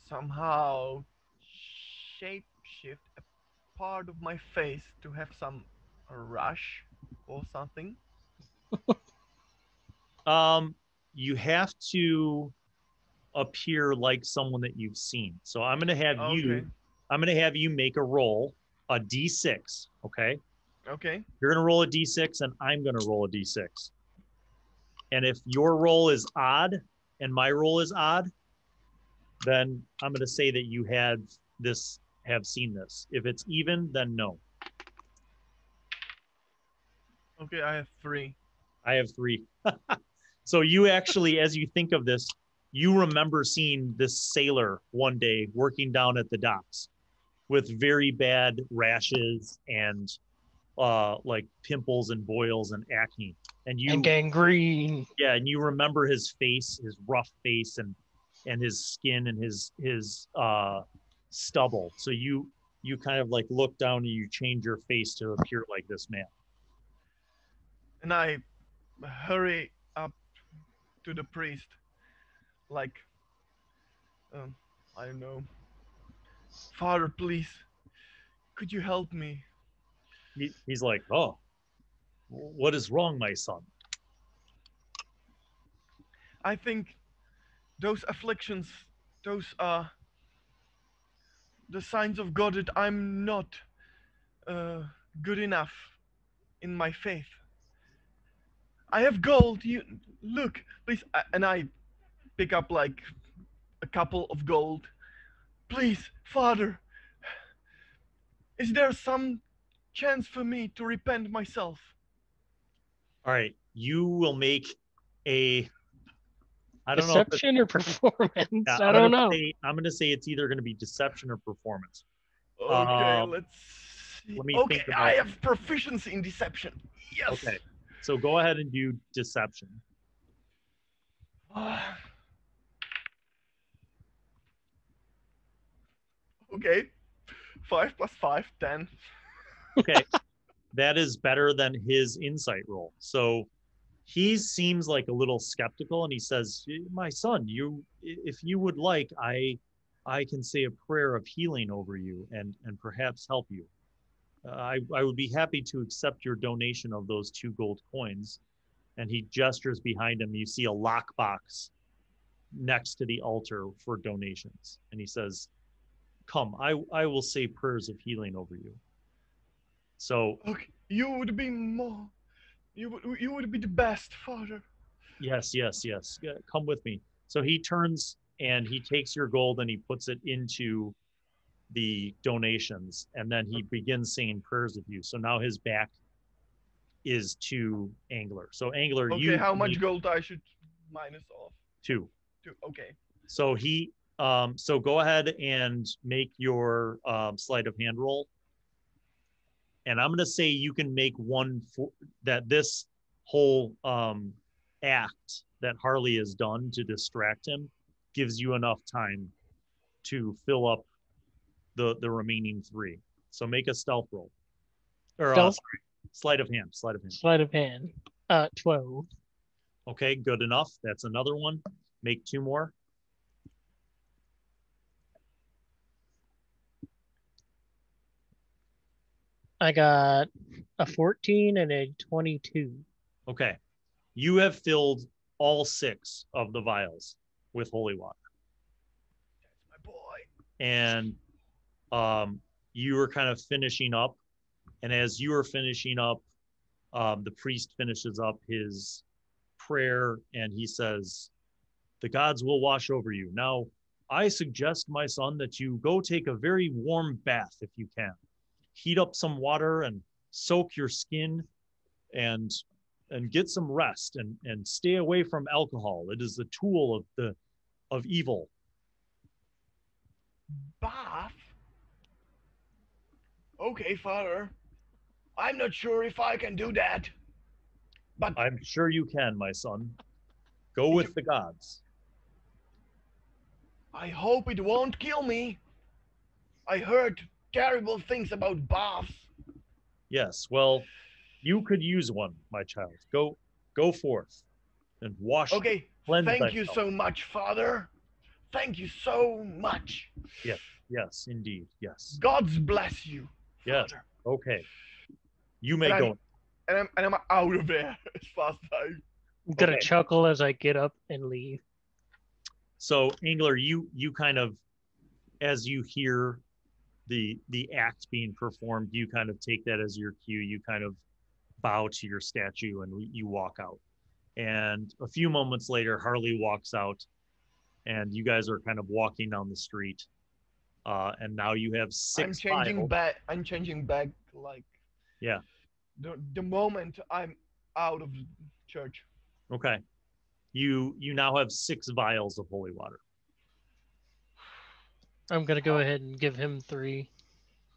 somehow shape-shift a part of my face to have some rush or something? You have to appear like someone that you've seen. So I'm gonna have you make a roll, a D6. Okay. Okay. You're gonna roll a D6 and I'm gonna roll a D6. And if your roll is odd and my roll is odd, then I'm gonna say that you have seen this. If it's even, then no. Okay, I have 3. I have 3. So you actually, as you think of this, you remember seeing this sailor one day working down at the docks with very bad rashes and like pimples and boils and acne. And And gangrene. yeah, and you remember his face, his rough face, and his skin and his stubble. So you kind of like look down and you change your face to appear like this man. And I hurry up to the priest, like, I don't know. Father, please, could you help me? He's like, oh, what is wrong, my son? I think those afflictions, those are the signs of God that I'm not good enough in my faith. I have gold. You look, please, and I pick up like a couple of gold. Please, Father, is there some chance for me to repent myself? All right, you will make a. I don't Deception or performance? know. I don't know. I'm gonna say it's either gonna be deception or performance. Okay, let's see. let me Okay, think about I it. have proficiency in deception. Yes. Okay, so go ahead and do deception. Okay. 5 plus 5, 10. Okay, that is better than his insight roll. So he seems like a little skeptical, and he says, my son, if you would like, I can say a prayer of healing over you and perhaps help you. I would be happy to accept your donation of those 2 gold coins. And he gestures behind him. You see a lockbox next to the altar for donations. And he says, come, I will say prayers of healing over you. So Okay, you would be the best, Father. yes. Come with me. So he turns and he takes your gold and he puts it into the donations. And then he begins saying prayers of you. So now his back is to Angler. So Angler, Okay, how much gold I should minus off? 2. 2. Okay. So he so go ahead and make your sleight of hand roll. And I'm going to say you can make one that this whole act that Harley has done to distract him gives you enough time to fill up the remaining 3. So make a stealth roll. Or Stealth? Sleight of hand. Sleight of hand. Sleight of hand. 12. Okay, good enough. That's another one. Make 2 more. I got a 14 and a 22. Okay. You have filled all 6 of the vials with holy water. That's my boy. And you were kind of finishing up. And as you are finishing up, the priest finishes up his prayer and he says, the gods will wash over you. Now, I suggest, my son, that you go take a very warm bath if you can. Heat up some water and soak your skin and get some rest and stay away from alcohol. It is the tool of evil. Bath? Okay, Father. I'm not sure if I can do that. But I'm sure you can, my son. Go with the gods. I hope it won't kill me. I heard terrible things about baths. Yes, well, you could use one, my child. Go forth and wash. Okay, cleanse thank you thyself. so much, Father. Thank you so much. Yes, indeed. Yes. God's bless you, Yes. Father. Okay. You may And go. And I'm out of there as fast as I. I'm gonna Okay. chuckle as I get up and leave. So, Angler, you kind of, as you hear the act being performed, you kind of take that as your cue. You kind of bow to your statue and you walk out. And a few moments later, Harley walks out, and you guys are kind of walking down the street. And now you have 6 I'm changing vials. back. I'm changing back like. Yeah. The moment I'm out of the church. Okay. You now have 6 vials of holy water. I'm gonna go ahead and give him 3.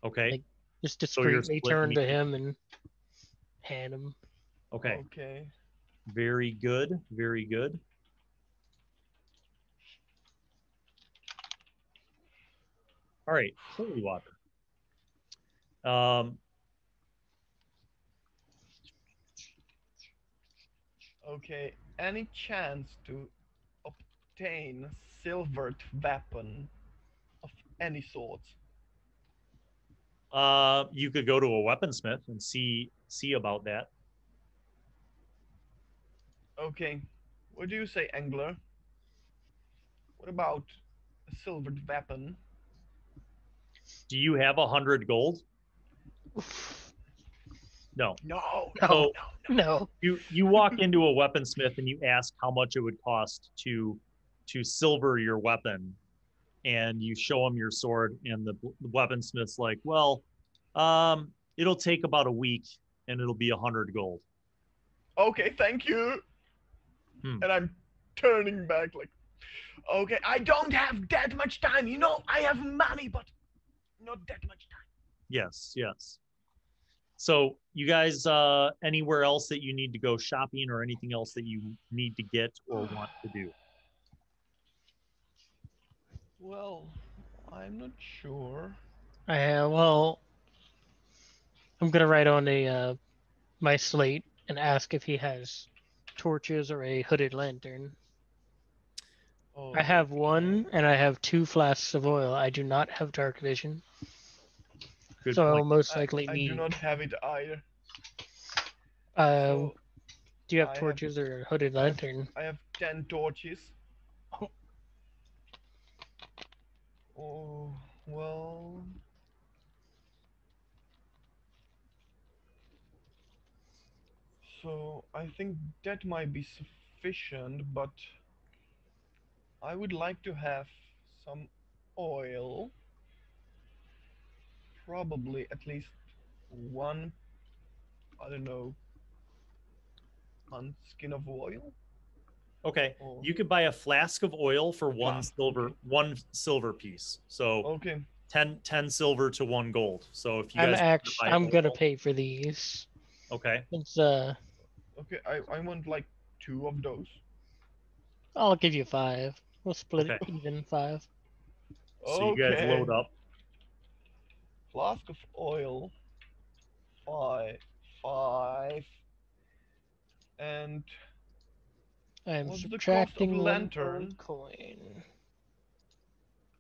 Okay. Like, just So you're discreetly splitting turn to each- him and hand him. Okay. Okay. Very good. Very good. All right. Holy water. Okay. Any chance to obtain silvered weapon of any sort? You could go to a weaponsmith and see about that. Okay. What do you say, Angler? What about a silvered weapon? Do you have 100 gold? No. No. No. So No. you walk into a weaponsmith and you ask how much it would cost to silver your weapon, and you show him your sword, and the weaponsmith's like, well, it'll take about a week and it'll be 100 gold. Okay, thank you. Hmm. And I'm turning back like, okay, I don't have that much time. You know, I have money, but not that much time. Yes. So you guys, anywhere else that you need to go shopping or anything else that you need to get or want to do? Well, I'm not sure. Well, I'm gonna write on a my slate and ask if he has torches or a hooded lantern. Oh, I have one, and I have 2 flasks of oil. I do not have dark vision, Good so I'll point. most likely I do need. not have it either. Um, So do you have I have torches or a hooded I have lantern? I have 10 torches. Oh well. So I think that might be sufficient, but I would like to have some oil. Probably at least one, I don't know, skin of oil. Okay, Or you could buy a flask of oil for flask. Okay. one silver piece. So Okay. 10 silver to 1 gold. So if you guys want to buy I'm gonna oil, pay for these. okay, It's Okay. I want like 2 of those. I'll give you 5. We'll split it okay. even 5. So you guys Okay. load up. Flask of oil. 5. And I'm what's the cost of subtracting 1 lantern? gold coin.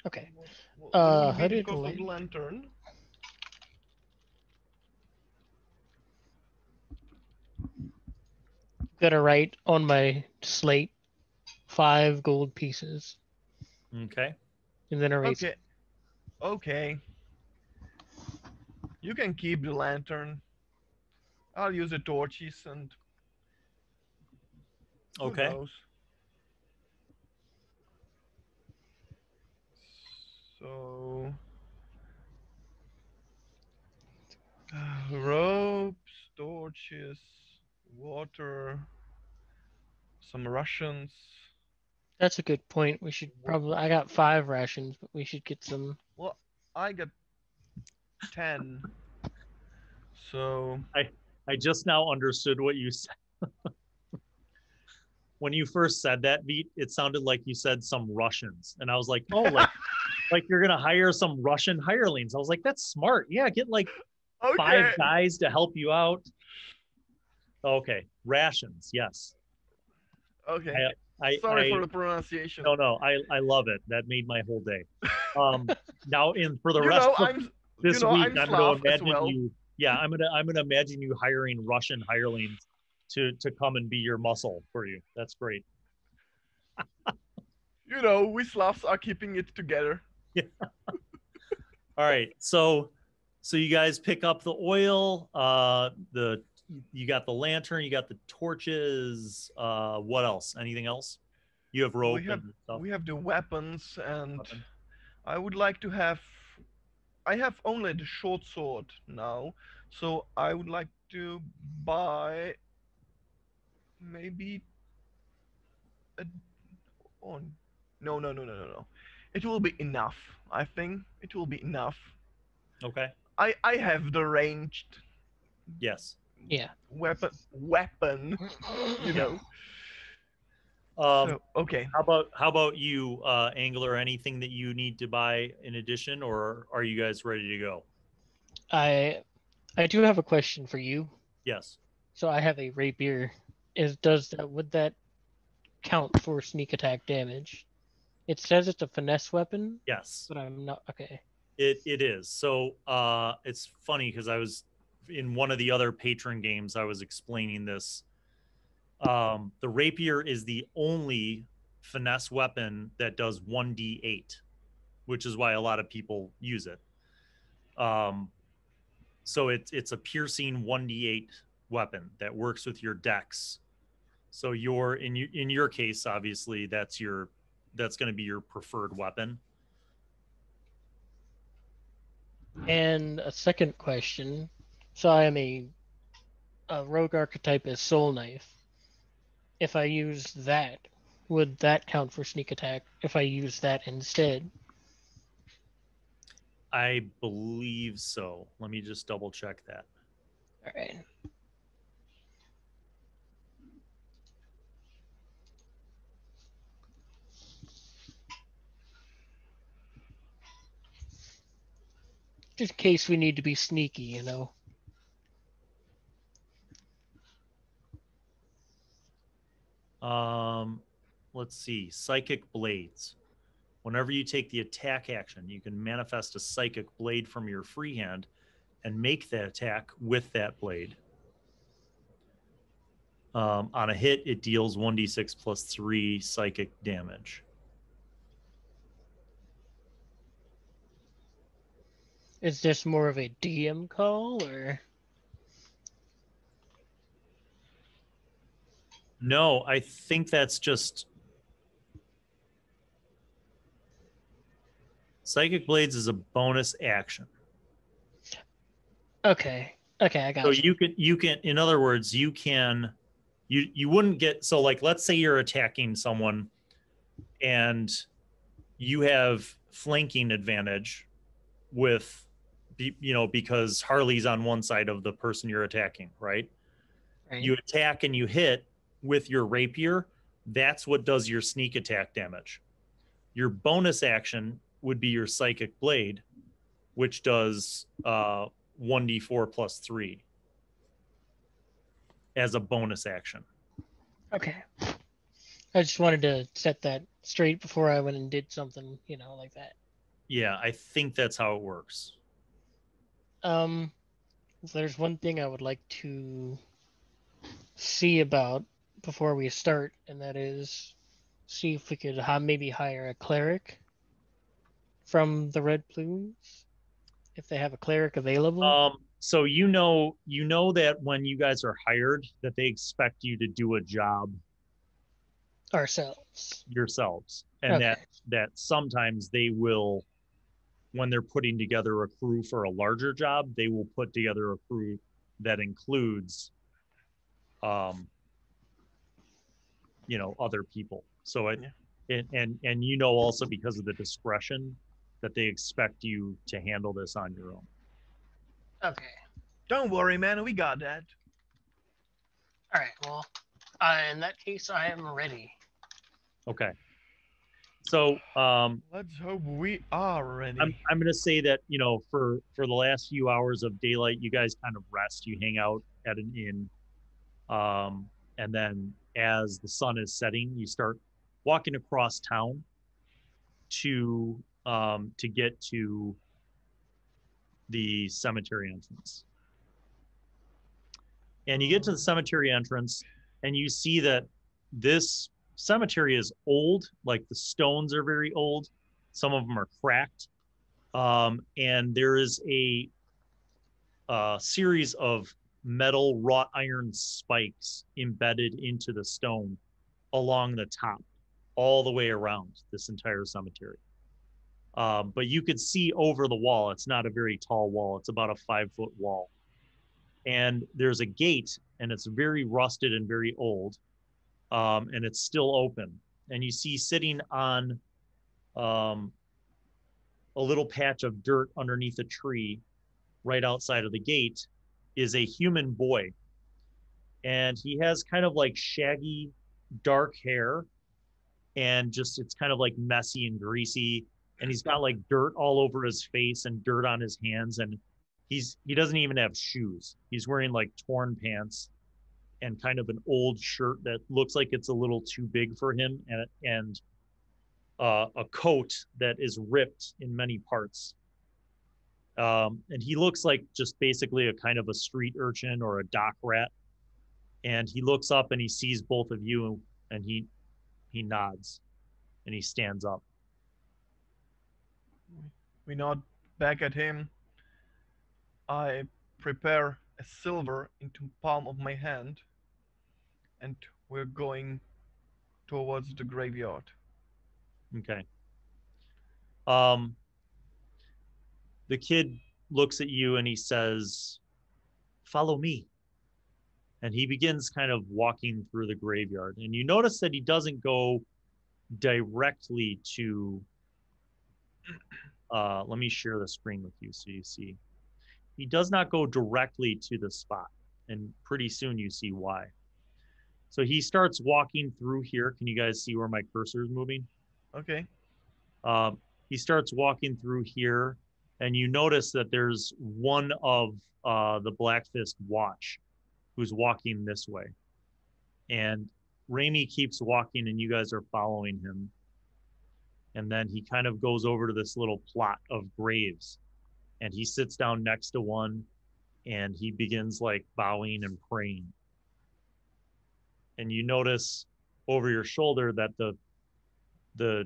Okay. What would be the Hooded cost of the lantern. lantern? Gonna write on my slate 5 gold pieces, Okay. and then erase. Okay. Okay. You can keep the lantern. I'll use the torches and who Okay. knows. So ropes, torches, water, some Russians. That's a good point. We should probably. I got 5 rations, but we should get some. Well, I got 10. So I just now understood what you said. When you first said that, Beat, it sounded like you said some Russians. And I was like, oh, like you're gonna hire some Russian hirelings. I was like, that's smart. Yeah, get like 5 okay. guys to help you out. Okay, rations. Yes. Okay. Sorry I for the pronunciation. no, I love it. That made my whole day. Now for the You rest know, of I'm this week, I'm I'm gonna Slav as imagine well. you. Yeah, I'm gonna imagine you hiring Russian hirelings to come and be your muscle for you. That's great. You know, we Slavs are keeping it together. Yeah. All right. So you guys pick up the oil, you got the lantern, you got the torches, what else? Anything else? You have rope and stuff. We have the weapons, and Weapons. I would like to have. I have only the short sword now, so I would like to buy maybe a. Oh, no. It will be enough. I think it will be enough. Okay. I have the ranged Yes. Yeah. weapon. You know. So okay. How about you, Angler? Anything that you need to buy in addition, or are you guys ready to go? I do have a question for you. Yes. So I have a rapier. Would that count for sneak attack damage? It says it's a finesse weapon, Yes. but I'm not okay. It is. So it's funny because I was in one of the other patron games, I was explaining this. The rapier is the only finesse weapon that does 1d8, which is why a lot of people use it. So it's a piercing 1d8 weapon that works with your dex. So in your case, obviously that's going to be your preferred weapon. And a second question. So I am a rogue archetype is soul knife. If I use that, would that count for sneak attack if I use that instead? I believe so. Let me just double check that. All right. Just in case we need to be sneaky, you know. Let's see. Psychic blades. Whenever you take the attack action, you can manifest a psychic blade from your free hand and make that attack with that blade. On a hit, it deals 1d6 plus 3 psychic damage. Is this more of a DM call or? No, I think that's just Psychic Blades is a bonus action. Okay. Okay, I got So you. you can in other words, you wouldn't get, so like let's say you're attacking someone and you have flanking advantage with because Harley's on one side of the person you're attacking, right? Right. You attack and you hit with your rapier, that's what does your sneak attack damage. Your bonus action would be your psychic blade, which does 1d4 plus 3 as a bonus action. Okay. I just wanted to set that straight before I went and did something, like that. Yeah, I think that's how it works. So there's one thing I would like to see about before we start, and that is see if we could maybe hire a cleric from the Red Plumes, if they have a cleric available. So you know that when you guys are hired, that they expect you to do a job Ourselves. yourselves, and Okay. that sometimes they will, when they're putting together a crew for a larger job, they will put together a crew that includes other people. So and also because of the discretion that they expect you to handle this on your own. Okay. Don't worry, man. We got that. All right. Well, in that case, I am ready. Okay. So let's hope we are ready. I'm going to say that for the last few hours of daylight, you guys kind of rest. You hang out at an inn, and then as the sun is setting, you start walking across town to get to the cemetery entrance. And you get to the cemetery entrance, and you see that this cemetery is old. Like the stones are very old. Some of them are cracked. And there is a series of metal wrought iron spikes embedded into the stone along the top, all the way around this entire cemetery. But you could see over the wall. It's not a very tall wall. It's about a 5-foot wall. And there's a gate, and it's very rusted and very old. And it's still open. And you see sitting on a little patch of dirt underneath a tree right outside of the gate is a human boy. And he has kind of like shaggy, dark hair, and just it's kind of like messy and greasy. And he's got like dirt all over his face and dirt on his hands. And he doesn't even have shoes. He's wearing like torn pants and kind of an old shirt that looks like it's a little too big for him, and a coat that is ripped in many parts. And he looks like just basically a kind of a street urchin or a dock rat. And he looks up and he sees both of you, and he nods and he stands up. We nod back at him. I prepare a silver into palm of my hand, and we're going towards the graveyard. Okay. The kid looks at you and he says, "Follow me." And he begins kind of walking through the graveyard. And you notice that he doesn't go directly to, let me share the screen with you so you see. He does not go directly to the spot. And pretty soon you see why. So he starts walking through here. Can you guys see where my cursor is moving? Okay. He starts walking through here, and you notice that there's one of the Black Fist Watch who's walking this way. And Raimi keeps walking and you guys are following him. And then he kind of goes over to this little plot of graves and he sits down next to one and he begins like bowing and praying. And you notice over your shoulder that the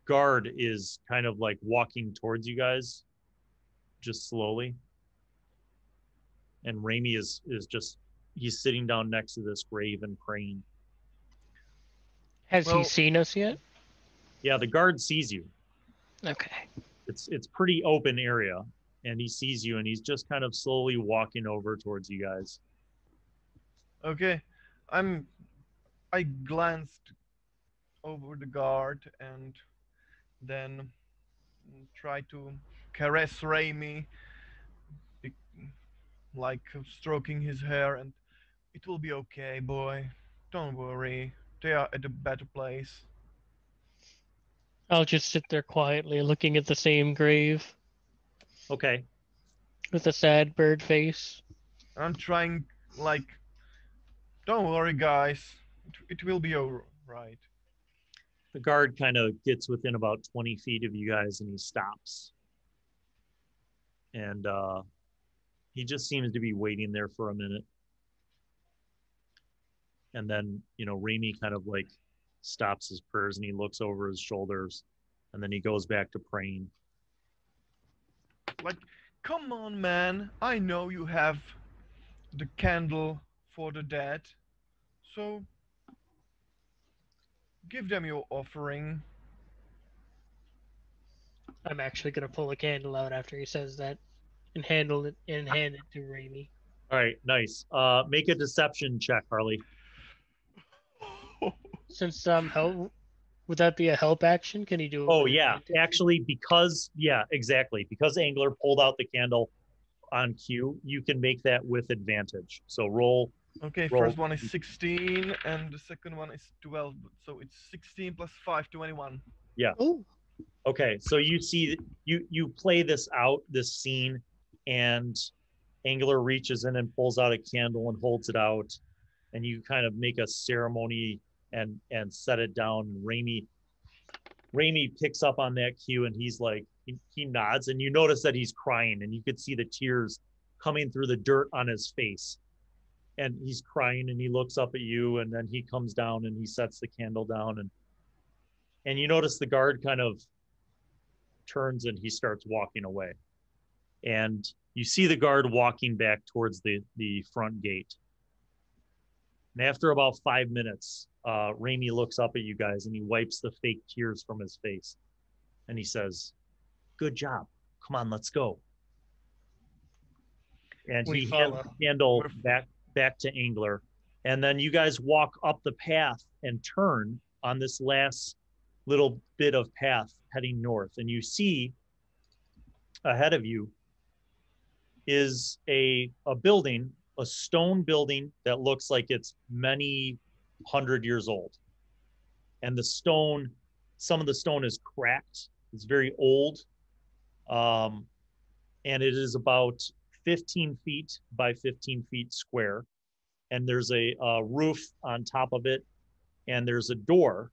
guard is kind of like walking towards you guys just slowly. And Raimi is just he's sitting down next to this grave and praying. Has he Well- seen us yet? Yeah, the guard sees you. Okay. It's pretty open area, and he sees you, and he's just kind of slowly walking over towards you guys. Okay, I glanced over the guard and then tried to caress Raimi, be- like stroking his hair, and it will be okay, boy. Don't worry. They are at a better place. I'll just sit there quietly looking at the same grave Okay. with a sad bird face. I'm trying, like, don't worry, guys. It will be alright. The guard kind of gets within about 20 feet of you guys, and he stops. And he just seems to be waiting there for a minute. And then, Raimi kind of like stops his prayers and he looks over his shoulders and then he goes back to praying. Like, come on, man. I know you have the candle for the dead. So, give them your offering. I'm actually gonna pull a candle out after he says that and hand it to Raimi. All right, nice. Make a deception check, Harley. Since would that be a help action? Can he do it? Oh with yeah, advantage? actually, exactly. Because Angler pulled out the candle on cue, you can make that with advantage. So roll. Okay, Roll. first one is 16 and the second one is 12. So it's 16 plus 5, 21. Oh, Okay, so you see, you play this scene, and Angler reaches in and pulls out a candle and holds it out, and you kind of make a ceremony and set it down. And Raimi picks up on that cue and he's like, he nods, and you notice that he's crying, and you could see the tears coming through the dirt on his face. And he's crying, and he looks up at you, and then he comes down and he sets the candle down, and you notice the guard kind of turns and he starts walking away. And you see the guard walking back towards the front gate. And after about 5 minutes, Raimi looks up at you guys and he wipes the fake tears from his face. And he says, "Good job. Come on, let's go." And We he hands follow. the candle back to Angler. And then you guys walk up the path and turn on this last little bit of path heading north. And you see ahead of you is a building, a stone building that looks like it's many 100 years old. And some of the stone is cracked. It's very old. And it is about 15 feet by 15 feet square. And there's a roof on top of it. And there's a door.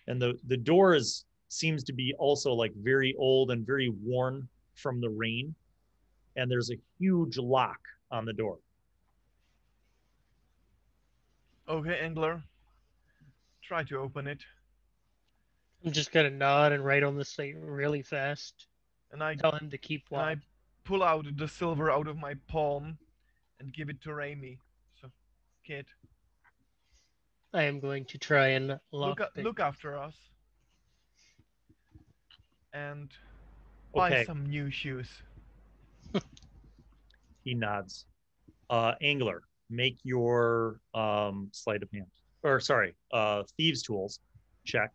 And the door seems to be also like very old and very worn from the rain. And there's a huge lock on the door. Okay, Angler. Try to open it. I'm just gonna nod and write on the slate really fast. And I Tell him to keep and I watch. pull out the silver out of my palm and give it to Raimi. So, kid, I am going to try and look after us. And buy Okay, some new shoes. he nods. Angler, make your sleight of hand. Or sorry, thieves tools check.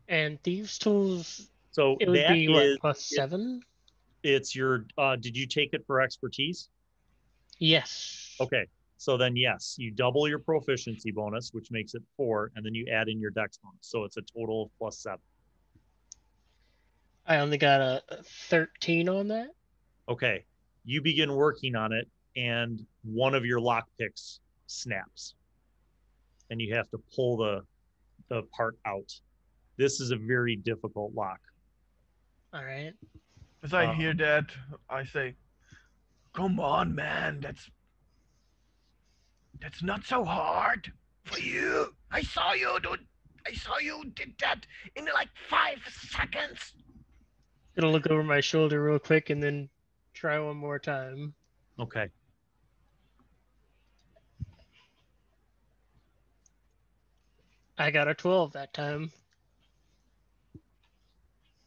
And thieves' tools. So It would that be what, is +7? it's your did you take it for expertise? Yes. Okay. So then yes, you double your proficiency bonus, which makes it 4, and then you add in your dex bonus. So it's a total of +7. I only got a 13 on that. Okay. You begin working on it, and one of your lock picks snaps. and you have to pull the part out. This is a very difficult lock. All right. As I hear that, I say, "Come on, man. That's not so hard for you. I saw you, dude. I saw you did that in like 5 seconds." Gonna look over my shoulder real quick and then try one more time. Okay. I got a 12 that time.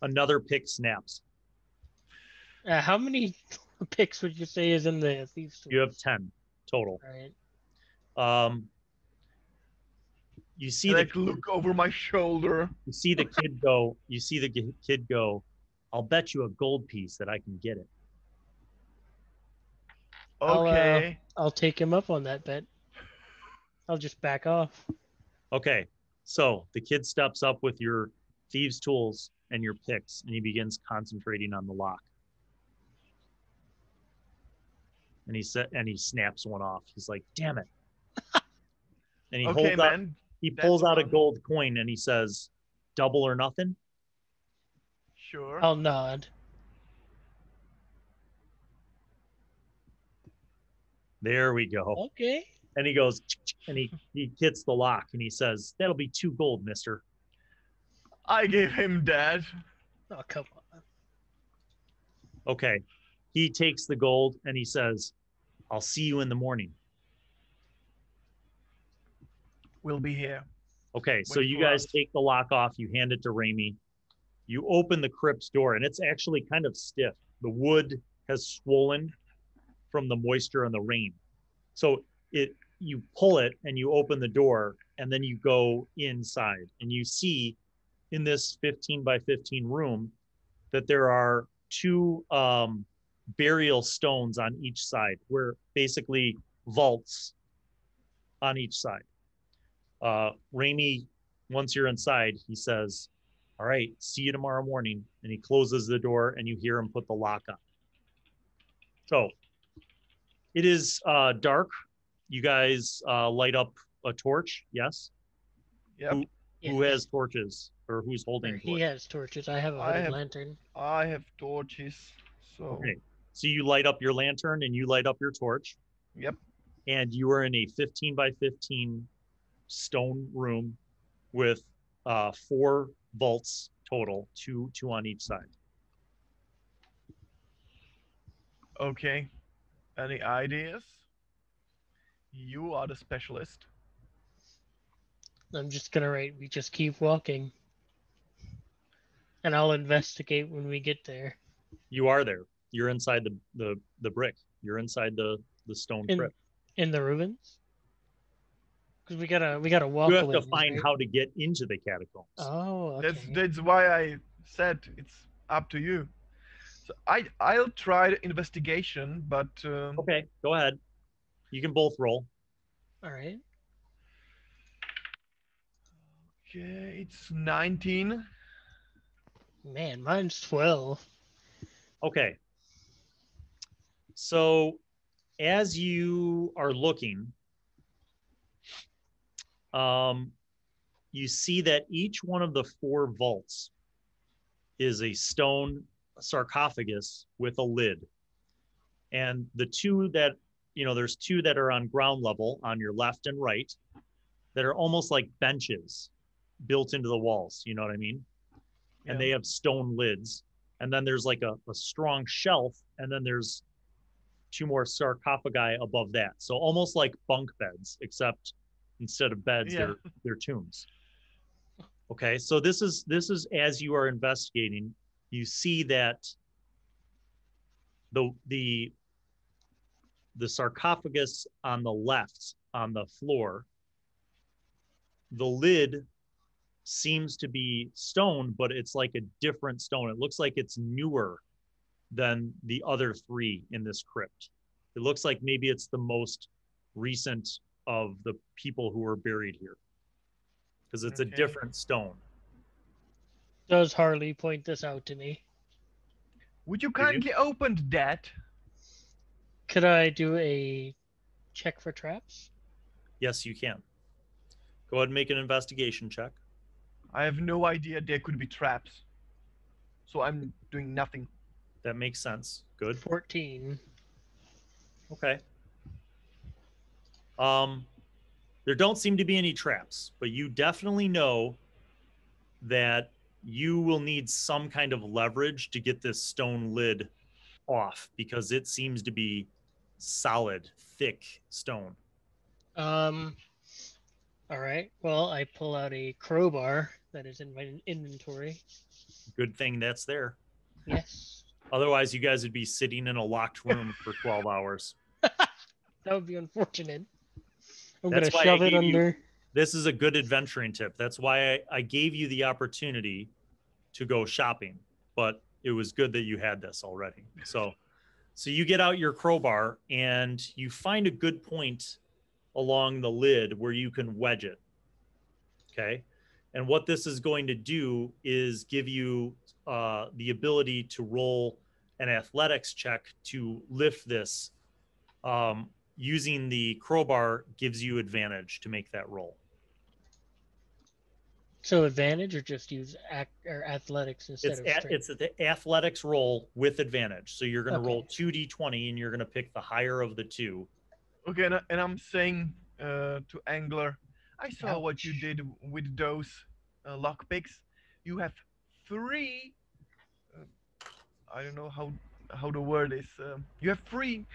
Another pick snaps. How many picks would you say is in the thieves' tools? You have 10 total. Right. You see And the I look over my shoulder. you see the kid go. You see the kid go. I'll bet you a gold piece that I can get it. Okay. I'll take him up on that bet. I'll just back off. Okay. So the kid steps up with your thieves' tools and your picks, and he begins concentrating on the lock. And he snaps one off. He's like, "Damn it!" And he Okay, holds out. man. He That's pulls out a fun. gold coin and he says, "Double or nothing." Sure. I'll nod. There we go. Okay. And he goes, and he hits the lock and he says, "That'll be 2 gold, mister." I gave him that. Oh, come on. Okay. He takes the gold and he says, "I'll see you in the morning." We'll be here. Okay. So Wait you for guys us. take the lock off. You hand it to Raimi. You open the crypt's door and it's actually kind of stiff. The wood has swollen from the moisture and the rain. So you pull it and you open the door and then you go inside and you see in this 15 by 15 room that there are 2 burial stones on each side, where basically vaults on each side. Raimi, once you're inside, he says, "All right, see you tomorrow morning." And he closes the door and you hear him put the lock on. So it is dark. You guys light up a torch, yes? Yep. Who has torches, or who's holding He torches? has torches. I have a I hooded have- lantern. I have torches. So. Okay. So you light up your lantern and you light up your torch, Yep. and you are in a 15 by 15 stone room with 4 vaults total, two on each side. Okay. Any ideas? You are the specialist. I'm just gonna write. We just keep walking, and I'll investigate when we get there. You are there. You're inside the brick. You're inside the stone In crypt. in the ruins. Because we gotta walk. You have to away, find right? how to get into the catacombs. Oh, okay. That's why I said it's up to you. So I'll try the investigation, but Okay, go ahead. You can both roll. All right. okay, it's 19. Man, mine's 12. Okay. So as you are looking, you see that each one of the 4 vaults is a stone sarcophagus with a lid. And the 2 that, there's 2 that are on ground level on your left and right that are almost like benches built into the walls. You know what I mean? And they have stone lids. And then there's like a strong shelf. And then there's 2 more sarcophagi above that. So almost like bunk beds, except instead of beds, they're tombs. Okay, so this is as you are investigating, you see that the sarcophagus on the left on the floor, the lid seems to be stone, but it's like a different stone. It looks like it's newer than the other 3 in this crypt. It looks like maybe it's the most recent of the people who were buried here, because it's a different stone. Does Harley point this out to me? Would you kindly open that? Could I do a check for traps? Yes, you can. Go ahead and make an investigation check. I have no idea there could be traps. So I'm doing nothing. That makes sense. Good. 14. Okay. There don't seem to be any traps, but you definitely know that you will need some kind of leverage to get this stone lid off because it seems to be solid, thick stone. All right. Well, I pull out a crowbar that is in my inventory. Good thing that's there. Yes. Otherwise, you guys would be sitting in a locked room for 12 hours. That would be unfortunate. I'm That's gonna why I shove it gave you- under. This is a good adventuring tip. That's why I gave you the opportunity to go shopping, but it was good that you had this already. So you get out your crowbar and you find a good point along the lid where you can wedge it. Okay. And what this is going to do is give you the ability to roll an athletics check to lift this. Using the crowbar gives you advantage to make that roll. So advantage, or just use athletics instead of strength? It's the athletics roll with advantage. So you're going to Okay. roll 2d20 and you're going to pick the higher of the two. Okay, and I'm saying to Angler, I saw what you Ouch. did with those lockpicks. You have 3. I don't know how the word is. You have 3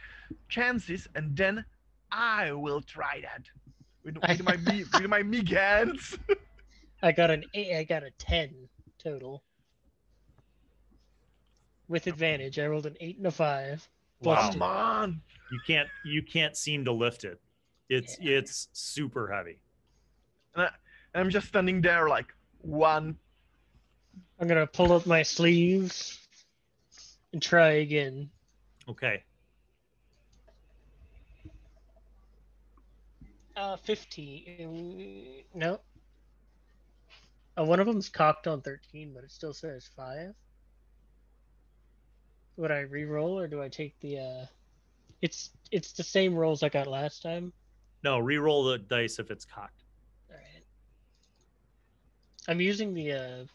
chances, and then I will try that with my meek hands. I got an 8. I got a 10 total. With advantage, I rolled an 8 and a 5. Wow. Come on! You can't seem to lift it. It's super heavy. And I'm just standing there like 1. I'm gonna pull up my sleeves and try again. Okay. 15. No. One of them's cocked on 13, but it still says 5. Would I re-roll, or do I take the? It's the same rolls I got last time. No, re-roll the dice if it's cocked. All right. I'm using the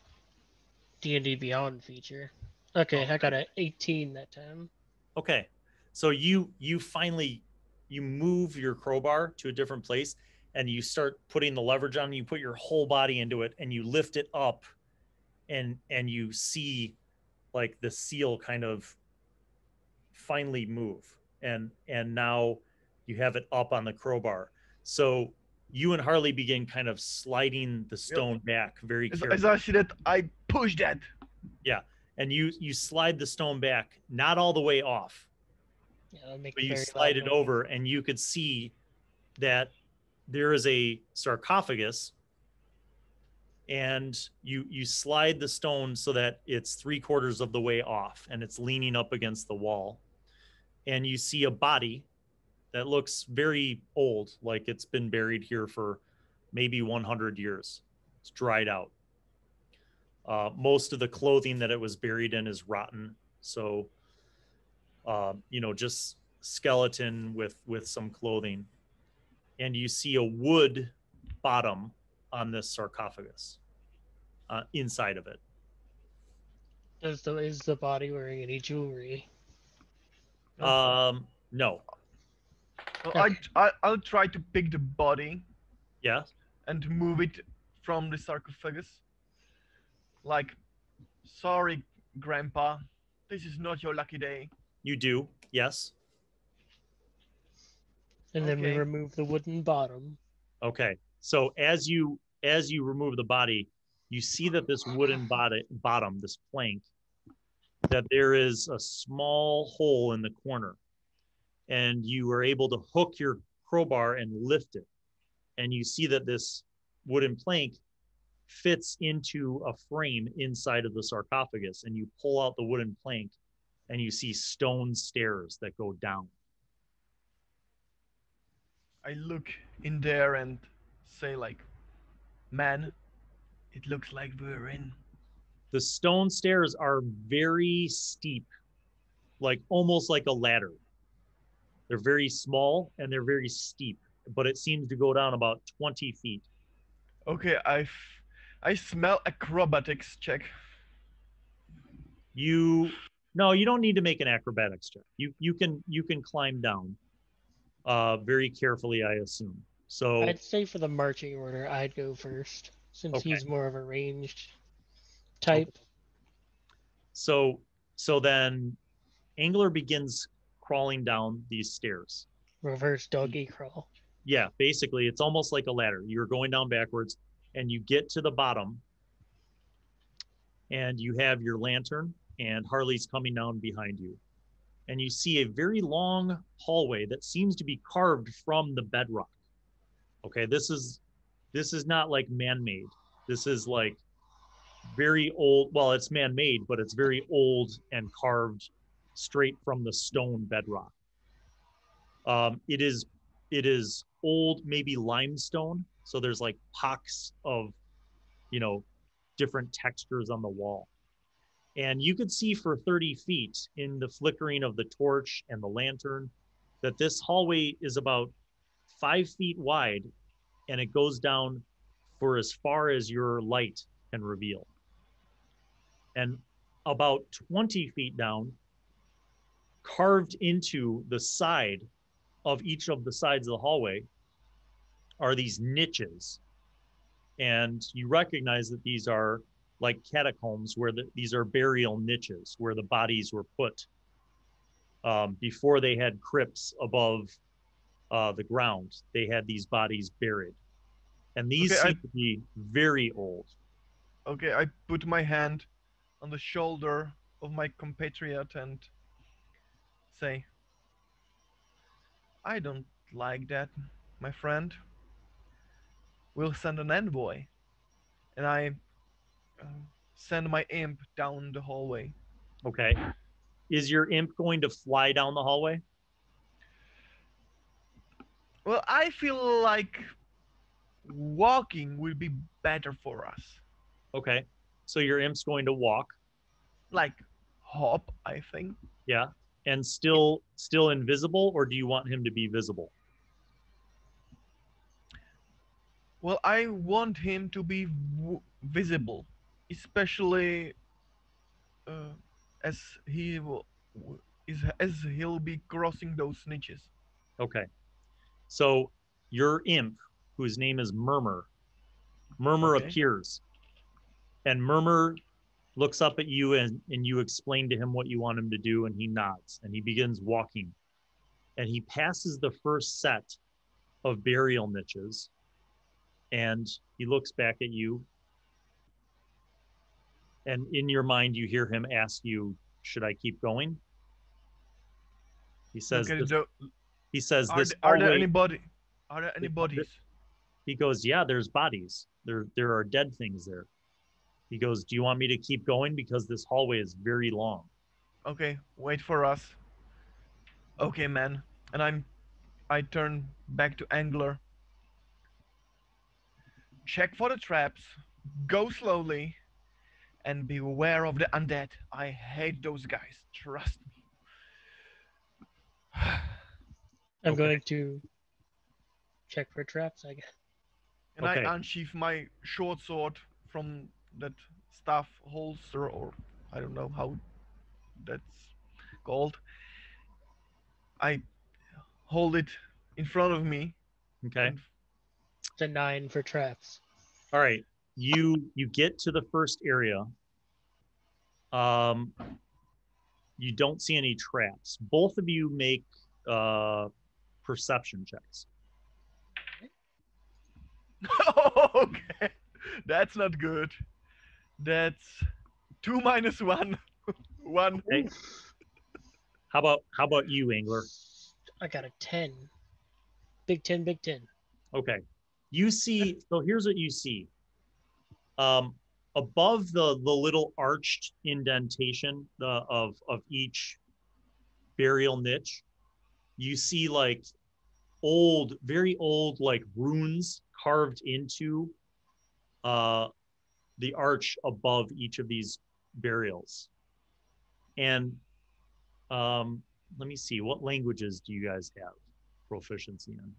D&D Beyond feature. Okay, I got an 18 that time. Okay. So you finally move your crowbar to a different place and you start putting the leverage on, you put your whole body into it and you lift it up and you see like the seal kind of finally move and now you have it up on the crowbar. So you and Harley begin kind of sliding the stone back very carefully. As I see that, I push that. Yeah. And you slide the stone back, not all the way off, Yeah, make but a you very slide loud it noise. over and you could see that there is a sarcophagus and you slide the stone so that it's 3/4 of the way off and it's leaning up against the wall. And you see a body that looks very old, like it's been buried here for maybe 100 years. It's dried out. Most of the clothing that it was buried in is rotten. So, just skeleton with some clothing. And you see a wood bottom on this sarcophagus inside of it. Is the body wearing any jewelry? No. Okay. I'll try to pick the body Yeah. and move it from the sarcophagus. Like, sorry, Grandpa, this is not your lucky day. You do. Yes. And then we Okay. remove the wooden bottom. Okay. So as you remove the body, you see that this wooden bottom, this plank, that there is a small hole in the corner, and you are able to hook your crowbar and lift it, and you see that this wooden plank fits into a frame inside of the sarcophagus, and you pull out the wooden plank, and you see stone stairs that go down. I look in there and say like, man, it looks like we're in. The stone stairs are very steep, like almost like a ladder. They're very small and they're very steep, but it seems to go down about 20 feet. Okay, I smell acrobatics check. No, you don't need to make an acrobatics check. You can climb down very carefully, I assume. So I'd say for the marching order, I'd go first, since okay. he's more of a ranged Okay. type. So then Angler begins crawling down these stairs. Reverse doggy crawl. Yeah, basically it's almost like a ladder. You're going down backwards and you get to the bottom and you have your lantern and Harley's coming down behind you. And you see a very long hallway that seems to be carved from the bedrock. Okay, this is not like man-made. This is like very old. Well, it's man-made, but it's very old and carved straight from the stone bedrock. It is old, maybe limestone. So there's like pocks of, you know, different textures on the wall. And you could see for 30 feet in the flickering of the torch and the lantern that this hallway is about 5 feet wide and it goes down for as far as your light can reveal. And about 20 feet down, carved into the side of each of the sides of the hallway, are these niches. And you recognize that these are like catacombs where these are burial niches where the bodies were put before they had crypts above the ground. They had these bodies buried. And these Okay, seem to be very old. I put my hand on the shoulder of my compatriot and say, I don't like that, my friend. We'll send an envoy. And I uh, send my imp down the hallway. Okay. Is your imp going to fly down the hallway? Well, I feel like walking will be better for us. Okay. So your imp's going to walk. Like hop, I think. Yeah. And still invisible, or do you want him to be visible? Well, I want him to be visible, especially uh, as he will, as he'll be crossing those niches. Okay. So your imp, whose name is Murmur Okay. appears. And Murmur looks up at you and you explain to him what you want him to do, and he nods and he begins walking. And he passes the first set of burial niches and he looks back at you. And in your mind, you hear him ask you, should I keep going? He says, Okay. this, he says, Are, this are there hallway, anybody? Are there any bodies? he goes, yeah, there's bodies. There are dead things there. He goes, do you want me to keep going? Because this hallway is very long. Okay, wait for us. Okay, man. And I turn back to Angler. Check for the traps. Go slowly. And beware of the undead. I hate those guys. Trust me. I'm Okay. going to check for traps, I guess. And Okay. I unsheath my short sword from that staff holster, or I don't know how that's called. I hold it in front of me. Okay. And It's a 9 for traps. All right. You get to the first area. You don't see any traps. Both of you make perception checks. okay, that's not good. That's 2 minus 1. 1. Okay. How about you, Angler? I got a 10. Big 10, big 10. Okay. You see, so here's what you see. Above the little arched indentation of each burial niche, you see like old, very old, like runes carved into the arch above each of these burials. And let me see, what languages do you guys have proficiency in?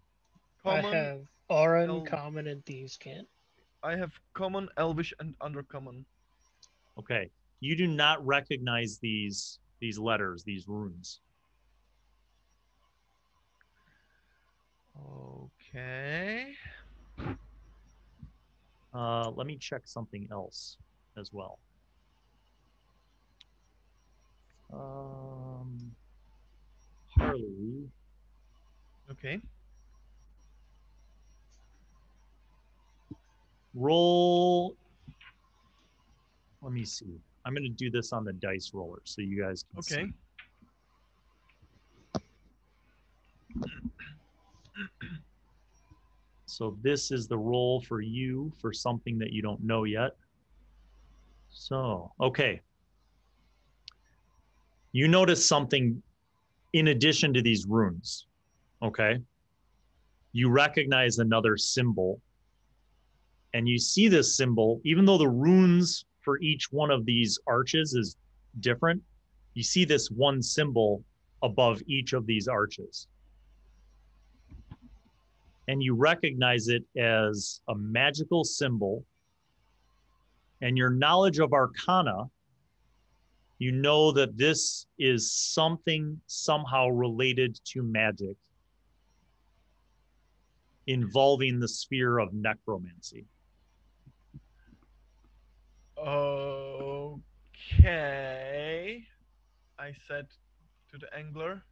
I Common. have Auron, No. Common, and Thieves' Cant. I have common, elvish, and undercommon. Okay. You do not recognize these letters, these runes. Okay. Let me check something else as well. Harley. Okay. Roll. Let me see. I'm going to do this on the dice roller so you guys can see. Okay. So this is the roll for you for something that you don't know yet. So, okay. You notice something in addition to these runes, okay? You recognize another symbol, and you see this symbol, even though the runes for each one of these arches is different, you see this one symbol above each of these arches. And you recognize it as a magical symbol. And your knowledge of Arcana, you know that this is something somehow related to magic involving the sphere of necromancy. Okay. I said to the angler,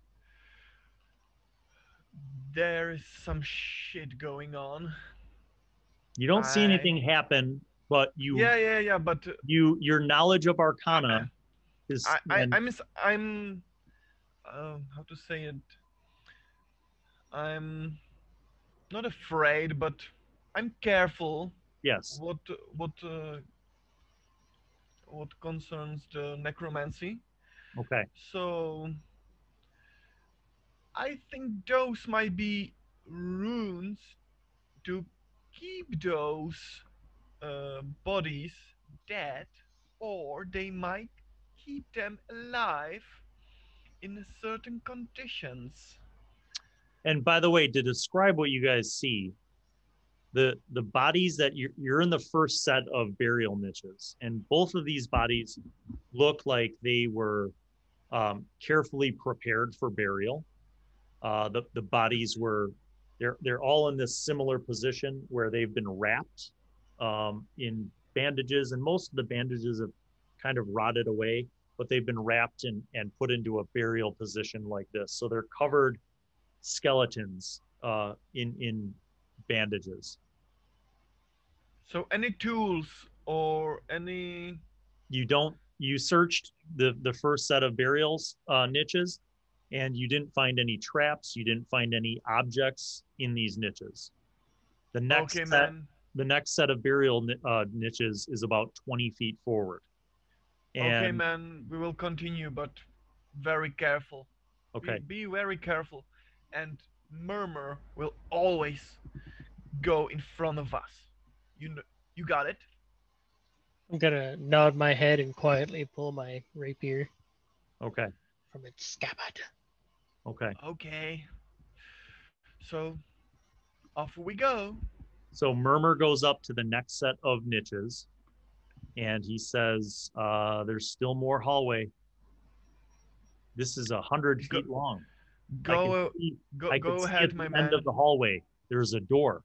there is some shit going on. You don't see anything happen, but Yeah, but your knowledge of Arcana is I'm how to say it? I'm not afraid, but I'm careful. Yes. What what uh, what concerns the necromancy? Okay. So I think those might be runes to keep those bodies dead, or they might keep them alive in certain conditions. And by the way, to describe what you guys see, the bodies that you're in the first set of burial niches, and both of these bodies look like they were carefully prepared for burial. The bodies were they're all in this similar position where they've been wrapped in bandages, and most of the bandages have kind of rotted away, but they've been wrapped and put into a burial position like this. So they're covered skeletons in bandages. So any tools or any You searched the first set of burials niches, and you didn't find any traps, you didn't find any objects in these niches. The next okay, set man. the next set of burial niches is about 20 feet forward. Okay, And man. We will continue, but very careful. okay, Be very careful, and Murmur will always go in front of us. You know, you got it. I'm gonna nod my head and quietly pull my rapier okay, from its scabbard. okay. Okay. So off we go. So Murmur goes up to the next set of niches, and he says, "There's still more hallway. This is 100 Go, feet long. I can go, see, go, I can go see at ahead, the my end of man. the hallway. There's a door,"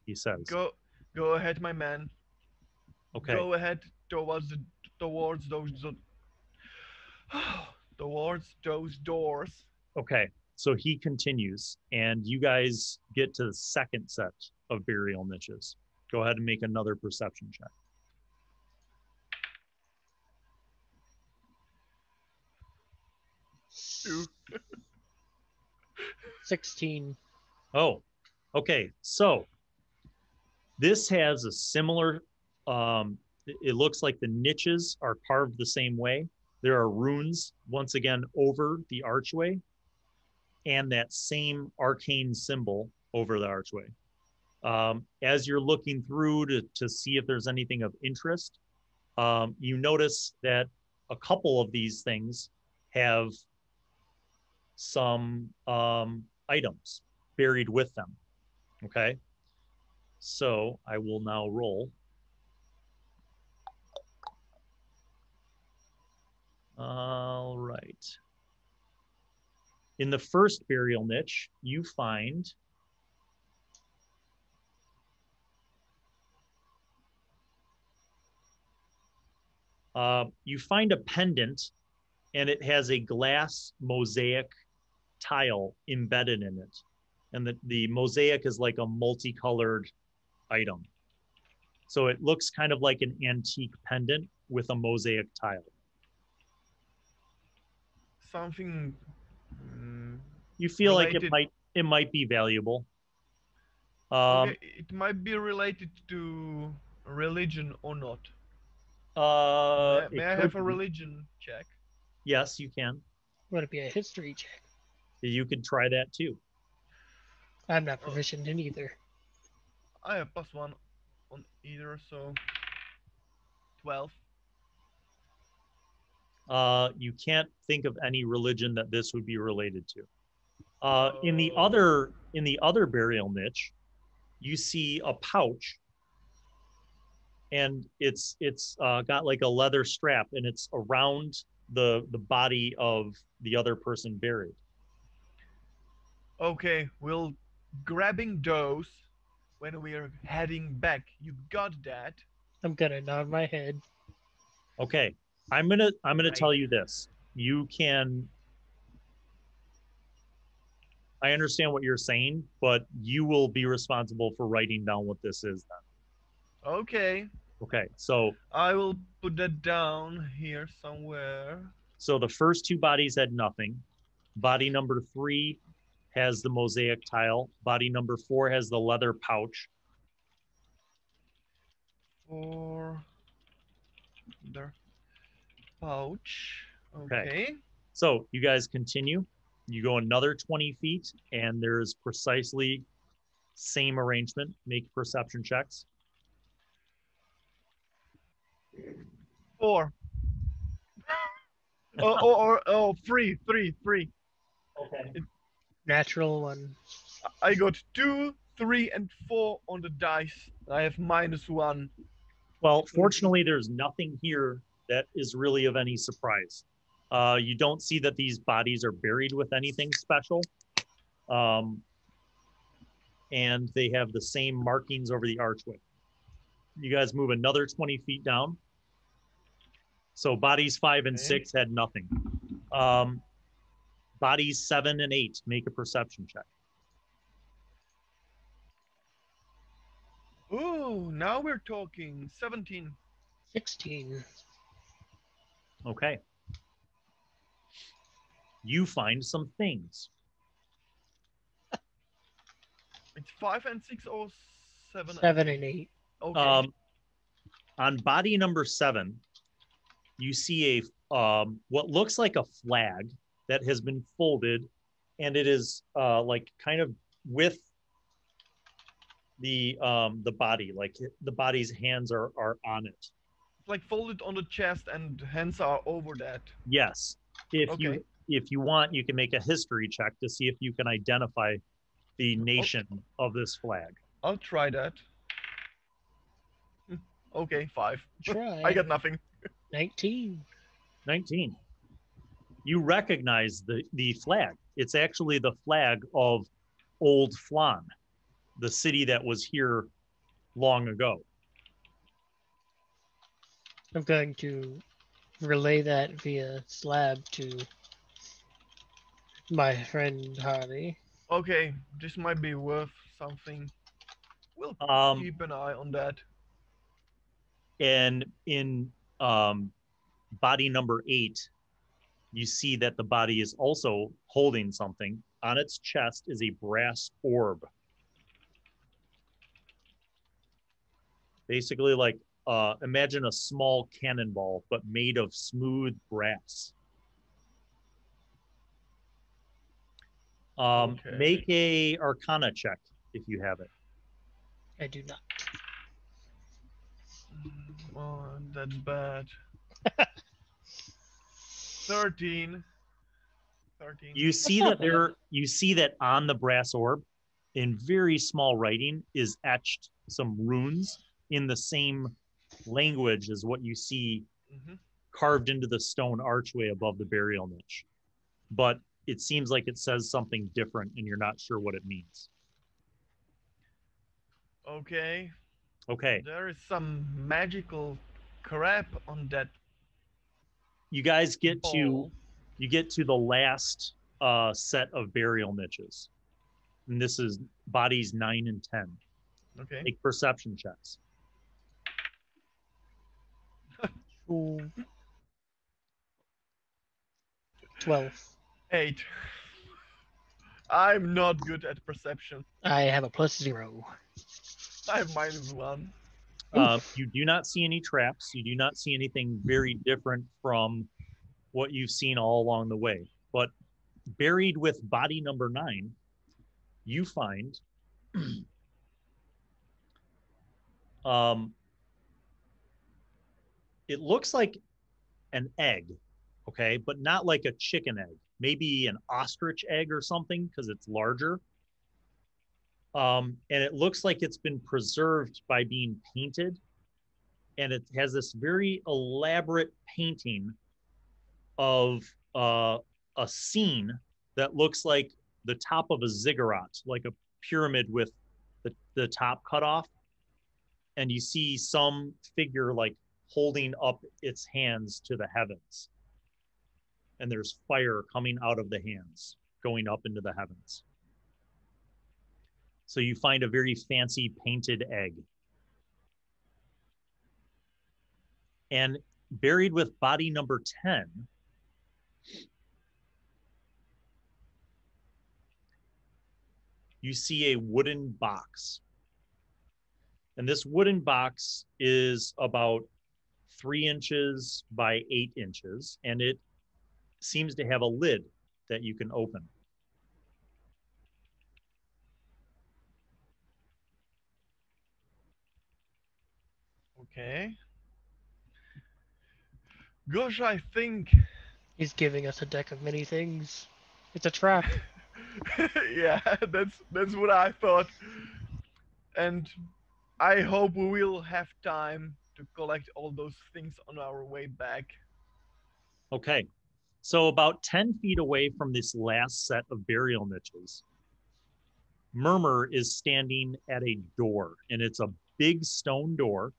he says. Go, go ahead, my man. Okay, Go ahead towards those towards those doors. okay. So he continues, and you guys get to the second set of burial niches. Go ahead and make another perception check. 16. Oh, okay. So this has a similar, it looks like the niches are carved the same way. There are runes, once again, over the archway, and that same arcane symbol over the archway. As you're looking through to see if there's anything of interest, you notice that a couple of these things have some items buried with them. Okay. So I will now roll All right. In the first burial niche, you find a pendant, and it has a glass mosaic tile embedded in it. And the mosaic is like a multicolored item. So it looks kind of like an antique pendant with a mosaic tile. Something You feel like related. it might be valuable. Okay, it might be related to religion or not. May I have a religion check? Yes, you can. Would it be a history check? You could try that too. I'm not proficient in either. I have +1 on either, so 12. You can't think of any religion that this would be related to. In the other burial niche, you see a pouch, and it's got like a leather strap, and it's around the body of the other person buried. Okay, we'll grabbing those when we're heading back. You got that? I'm gonna nod my head. Okay, I'm gonna Right. tell you this. You can. I understand what you're saying, but you will be responsible for writing down what this is then. Okay. Okay, so I will put that down here somewhere. So the first two bodies had nothing. Body number 3 has the mosaic tile. Body number 4 has the leather pouch. For the pouch. Okay. So you guys continue. You go another 20 feet, and there's precisely same arrangement. Make perception checks. 4. Three. Okay. Natural 1. I got 2, 3, and 4 on the dice. I have -1. Well, fortunately, there's nothing here that is really of any surprise. You don't see that these bodies are buried with anything special. And they have the same markings over the archway. You guys move another 20 feet down. So bodies 5 and 6 had nothing. Bodies 7 and 8, make a perception check. Ooh, now we're talking. 17. 16. Okay. You find some things. It's 5 and 6 or 7? 7 and 8. Okay. On body number 7, you see a what looks like a flag that has been folded, and it is like kind of with the body, like the body's hands are on it. It's like folded on the chest and hands are over that. Yes. If you want, you can make a history check to see if you can identify the nation of this flag. I'll try that. Okay, 5. Try. I got nothing. 19. 19. You recognize the flag. It's actually the flag of Old Flan, the city that was here long ago. I'm going to relay that via slab to my friend Harley. Okay, this might be worth something. We'll keep an eye on that. And in body number 8, you see that the body is also holding something. On its chest is a brass orb. Basically, like imagine a small cannonball, but made of smooth brass. Make a Arcana check if you have it. I do not. Oh, that's bad. 13. You see that on the brass orb, in very small writing, is etched some runes in the same language as what you see carved into the stone archway above the burial niche. But it seems like it says something different and you're not sure what it means. Okay. Okay. There is some magical crap on that You guys get ball. to the last set of burial niches. And this is bodies 9 and 10. Okay. Make perception checks. Ooh. 12. 8. I'm not good at perception. I have a +0. I have -1. You do not see any traps. You do not see anything very different from what you've seen all along the way. But buried with body number 9, you find it looks like an egg, okay, but not like a chicken egg. Maybe an ostrich egg or something because it's larger. And it looks like it's been preserved by being painted. And it has this very elaborate painting of a scene that looks like the top of a ziggurat, like a pyramid with the top cut off. And you see some figure like holding up its hands to the heavens. And there's fire coming out of the hands, going up into the heavens. So you find a very fancy painted egg. And buried with body number 10, you see a wooden box. And this wooden box is about 3 inches by 8 inches, and it seems to have a lid that you can open. Okay. Gosh, I think. He's giving us a deck of many things. It's a trap. Yeah, that's what I thought. And I hope we will have time to collect all those things on our way back. Okay. So about 10 feet away from this last set of burial niches, Murmur is standing at a door, and it's a big stone door.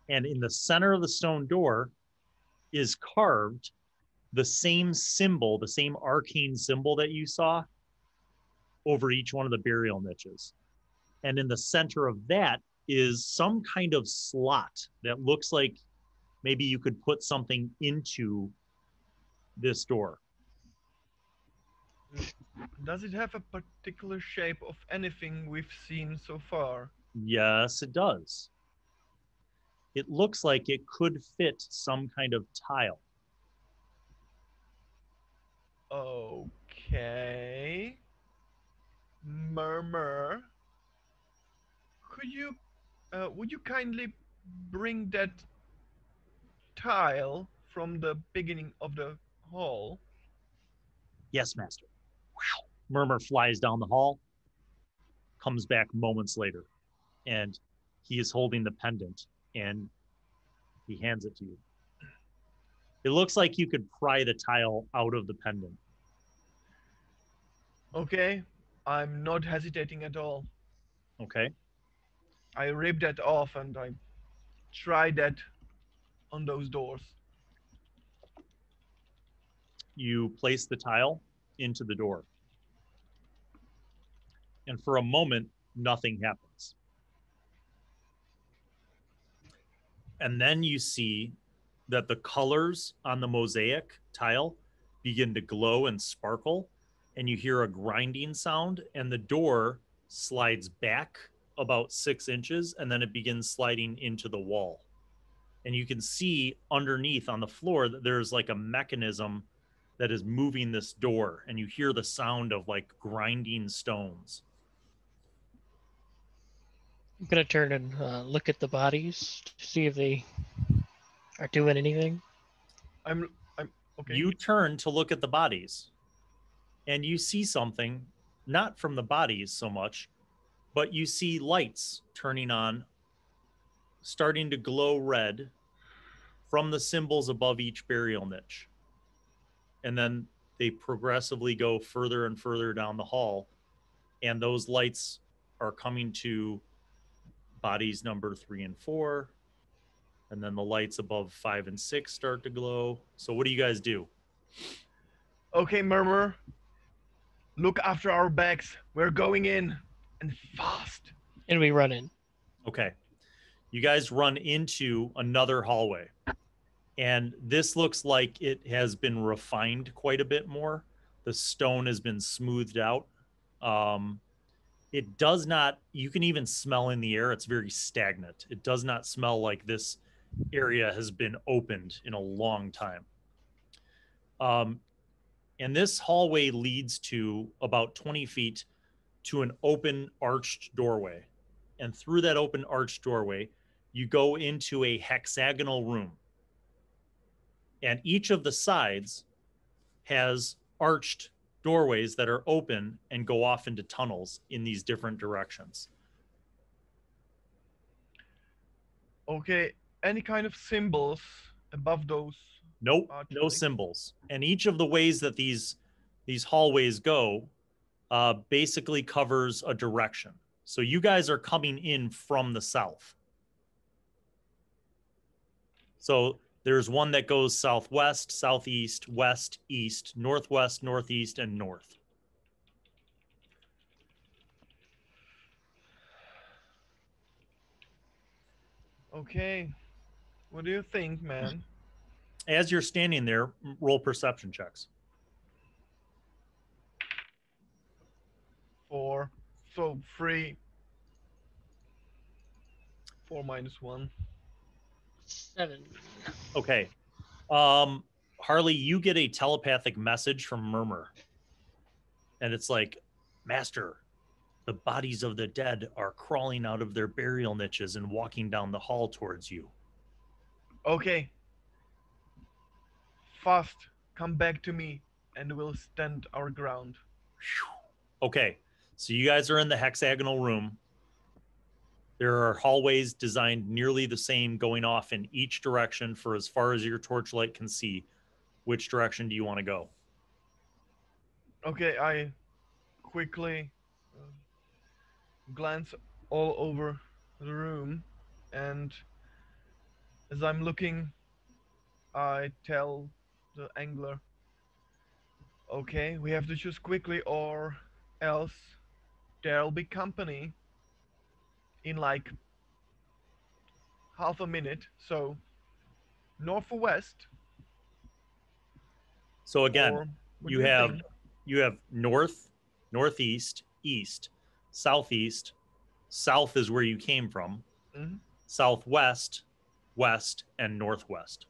And in the center of the stone door is carved the same symbol, the same arcane symbol that you saw over each one of the burial niches. And in the center of that is some kind of slot that looks like maybe you could put something into this door. Does it have a particular shape of anything we've seen so far? Yes, it does. It looks like it could fit some kind of tile. Okay. Murmur. Would you kindly bring that tile from the beginning of the hall? Yes, master. Wow. Murmur flies down the hall, comes back moments later, and he is holding the pendant, and he hands it to you. It looks like you could pry the tile out of the pendant. Okay, I'm not hesitating at all. Okay. I rip that off and I try that on those doors. You place the tile into the door. And for a moment, nothing happens. And then you see that the colors on the mosaic tile begin to glow and sparkle, and you hear a grinding sound, and the door slides back about 6 inches, and then it begins sliding into the wall. And you can see underneath on the floor that there's like a mechanism that is moving this door, and you hear the sound of like grinding stones. I'm gonna turn and look at the bodies to see if they are doing anything. I'm okay. You turn to look at the bodies, and you see something, not from the bodies so much, but you see lights turning on, starting to glow red from the symbols above each burial niche. And then they progressively go further and further down the hall, and those lights are coming to bodies number 3 and 4, and then the lights above 5 and 6 start to glow. So what do you guys do? Okay, Murmur. Look after our backs. We're going in, and fast. And we run in. Okay. You guys run into another hallway. And this looks like it has been refined quite a bit more. The stone has been smoothed out. It does not, you can even smell in the air, it's very stagnant. It does not smell like this area has been opened in a long time. And this hallway leads to about 20 feet to an open arched doorway. And through that open arched doorway, you go into a hexagonal room. And each of the sides has arched doorways that are open and go off into tunnels in these different directions. Okay, any kind of symbols above those? Nope, no Archway? symbols. And each of the ways that these hallways go basically covers a direction. So you guys are coming in from the south. So there's one that goes southwest, southeast, west, east, northwest, northeast, and north. Okay, what do you think, man? As you're standing there, roll perception checks. 4, so 3. 4 minus 1. 7. Okay. Harley, you get a telepathic message from Murmur. And it's like, Master, the bodies of the dead are crawling out of their burial niches and walking down the hall towards you. Okay. Fast, come back to me, and we'll stand our ground. Okay, so you guys are in the hexagonal room. There are hallways designed nearly the same going off in each direction for as far as your torchlight can see. Which direction do you want to go? Okay, I quickly glance all over the room, and as I'm looking, I tell the angler, okay, we have to choose quickly or else there'll be company in like half a minute. So north or west? So again, Or what you do have think? you have north, northeast, east, southeast. South is where you came from. Mhm. Southwest, west, and northwest.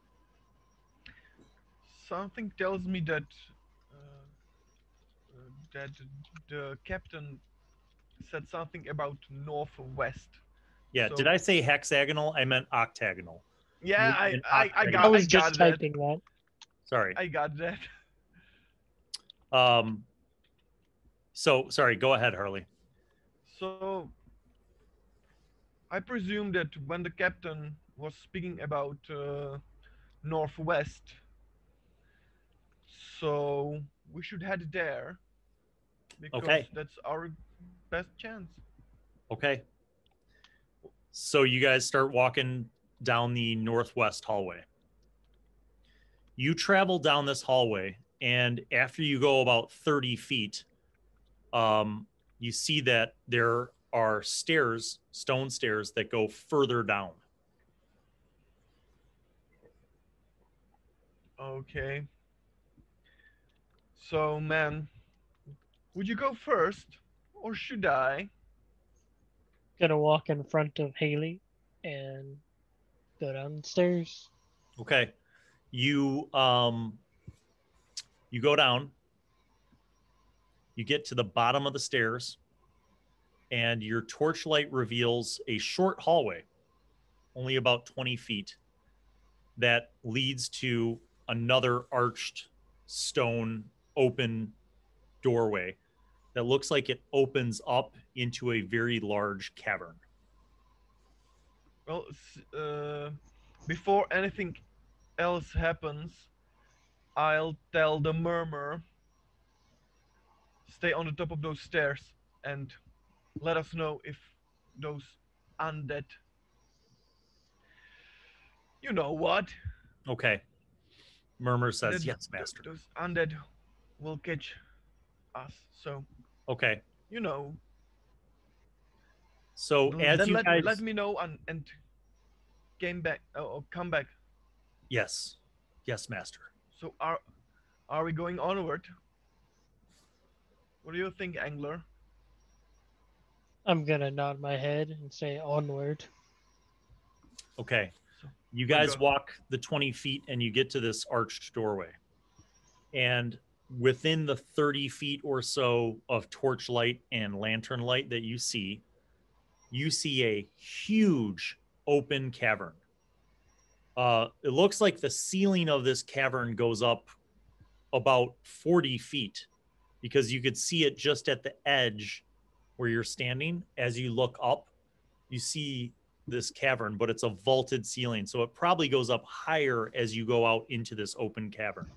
Something tells me that that the captain said something about northwest. Yeah, So- did I say hexagonal? I meant octagonal. Yeah, You- an I octagonal. got I was I just got that. typing that. Sorry. I got that. So sorry, go ahead, Harley. So I presume that when the captain was speaking about northwest, so we should head there because Okay. that's our best chance. Okay. So you guys start walking down the northwest hallway. You travel down this hallway, and after you go about 30 feet, you see that there are stairs, stone stairs, that go further down. Okay. So man, would you go first or should I? Gonna walk in front of Haley and go downstairs. Okay. You you go down, you get to the bottom of the stairs, and your torchlight reveals a short hallway, only about 20 feet, that leads to another arched stone open doorway that looks like it opens up into a very large cavern. Well, before anything else happens, I'll tell the murmur, stay on the top of those stairs and let us know if those undead, you know what, Okay. Murmur that says, yes, master. those undead will catch us. So, Okay. you know, So as then you let guys, me know and came back or come back. yes, yes, master. So are we going onward? What do you think, Angler? I'm gonna nod my head and say onward. Okay. So You we'll guys go. walk the 20 feet and you get to this arched doorway. And within the 30 feet or so of torchlight and lantern light that you see a huge open cavern. It looks like the ceiling of this cavern goes up about 40 feet because you could see it just at the edge where you're standing. As you look up, you see this cavern, but it's a vaulted ceiling. So it probably goes up higher as you go out into this open cavern.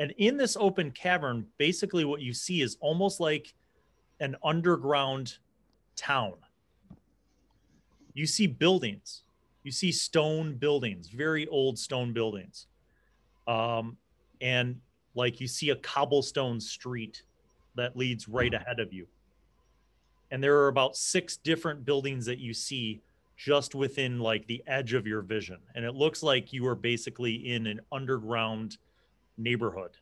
And in this open cavern, basically what you see is almost like an underground town. You see buildings. You see stone buildings, very old stone buildings. And like you see a cobblestone street that leads right ahead of you. And there are about 6 different buildings that you see just within like the edge of your vision. And it looks like you are basically in an underground neighborhood.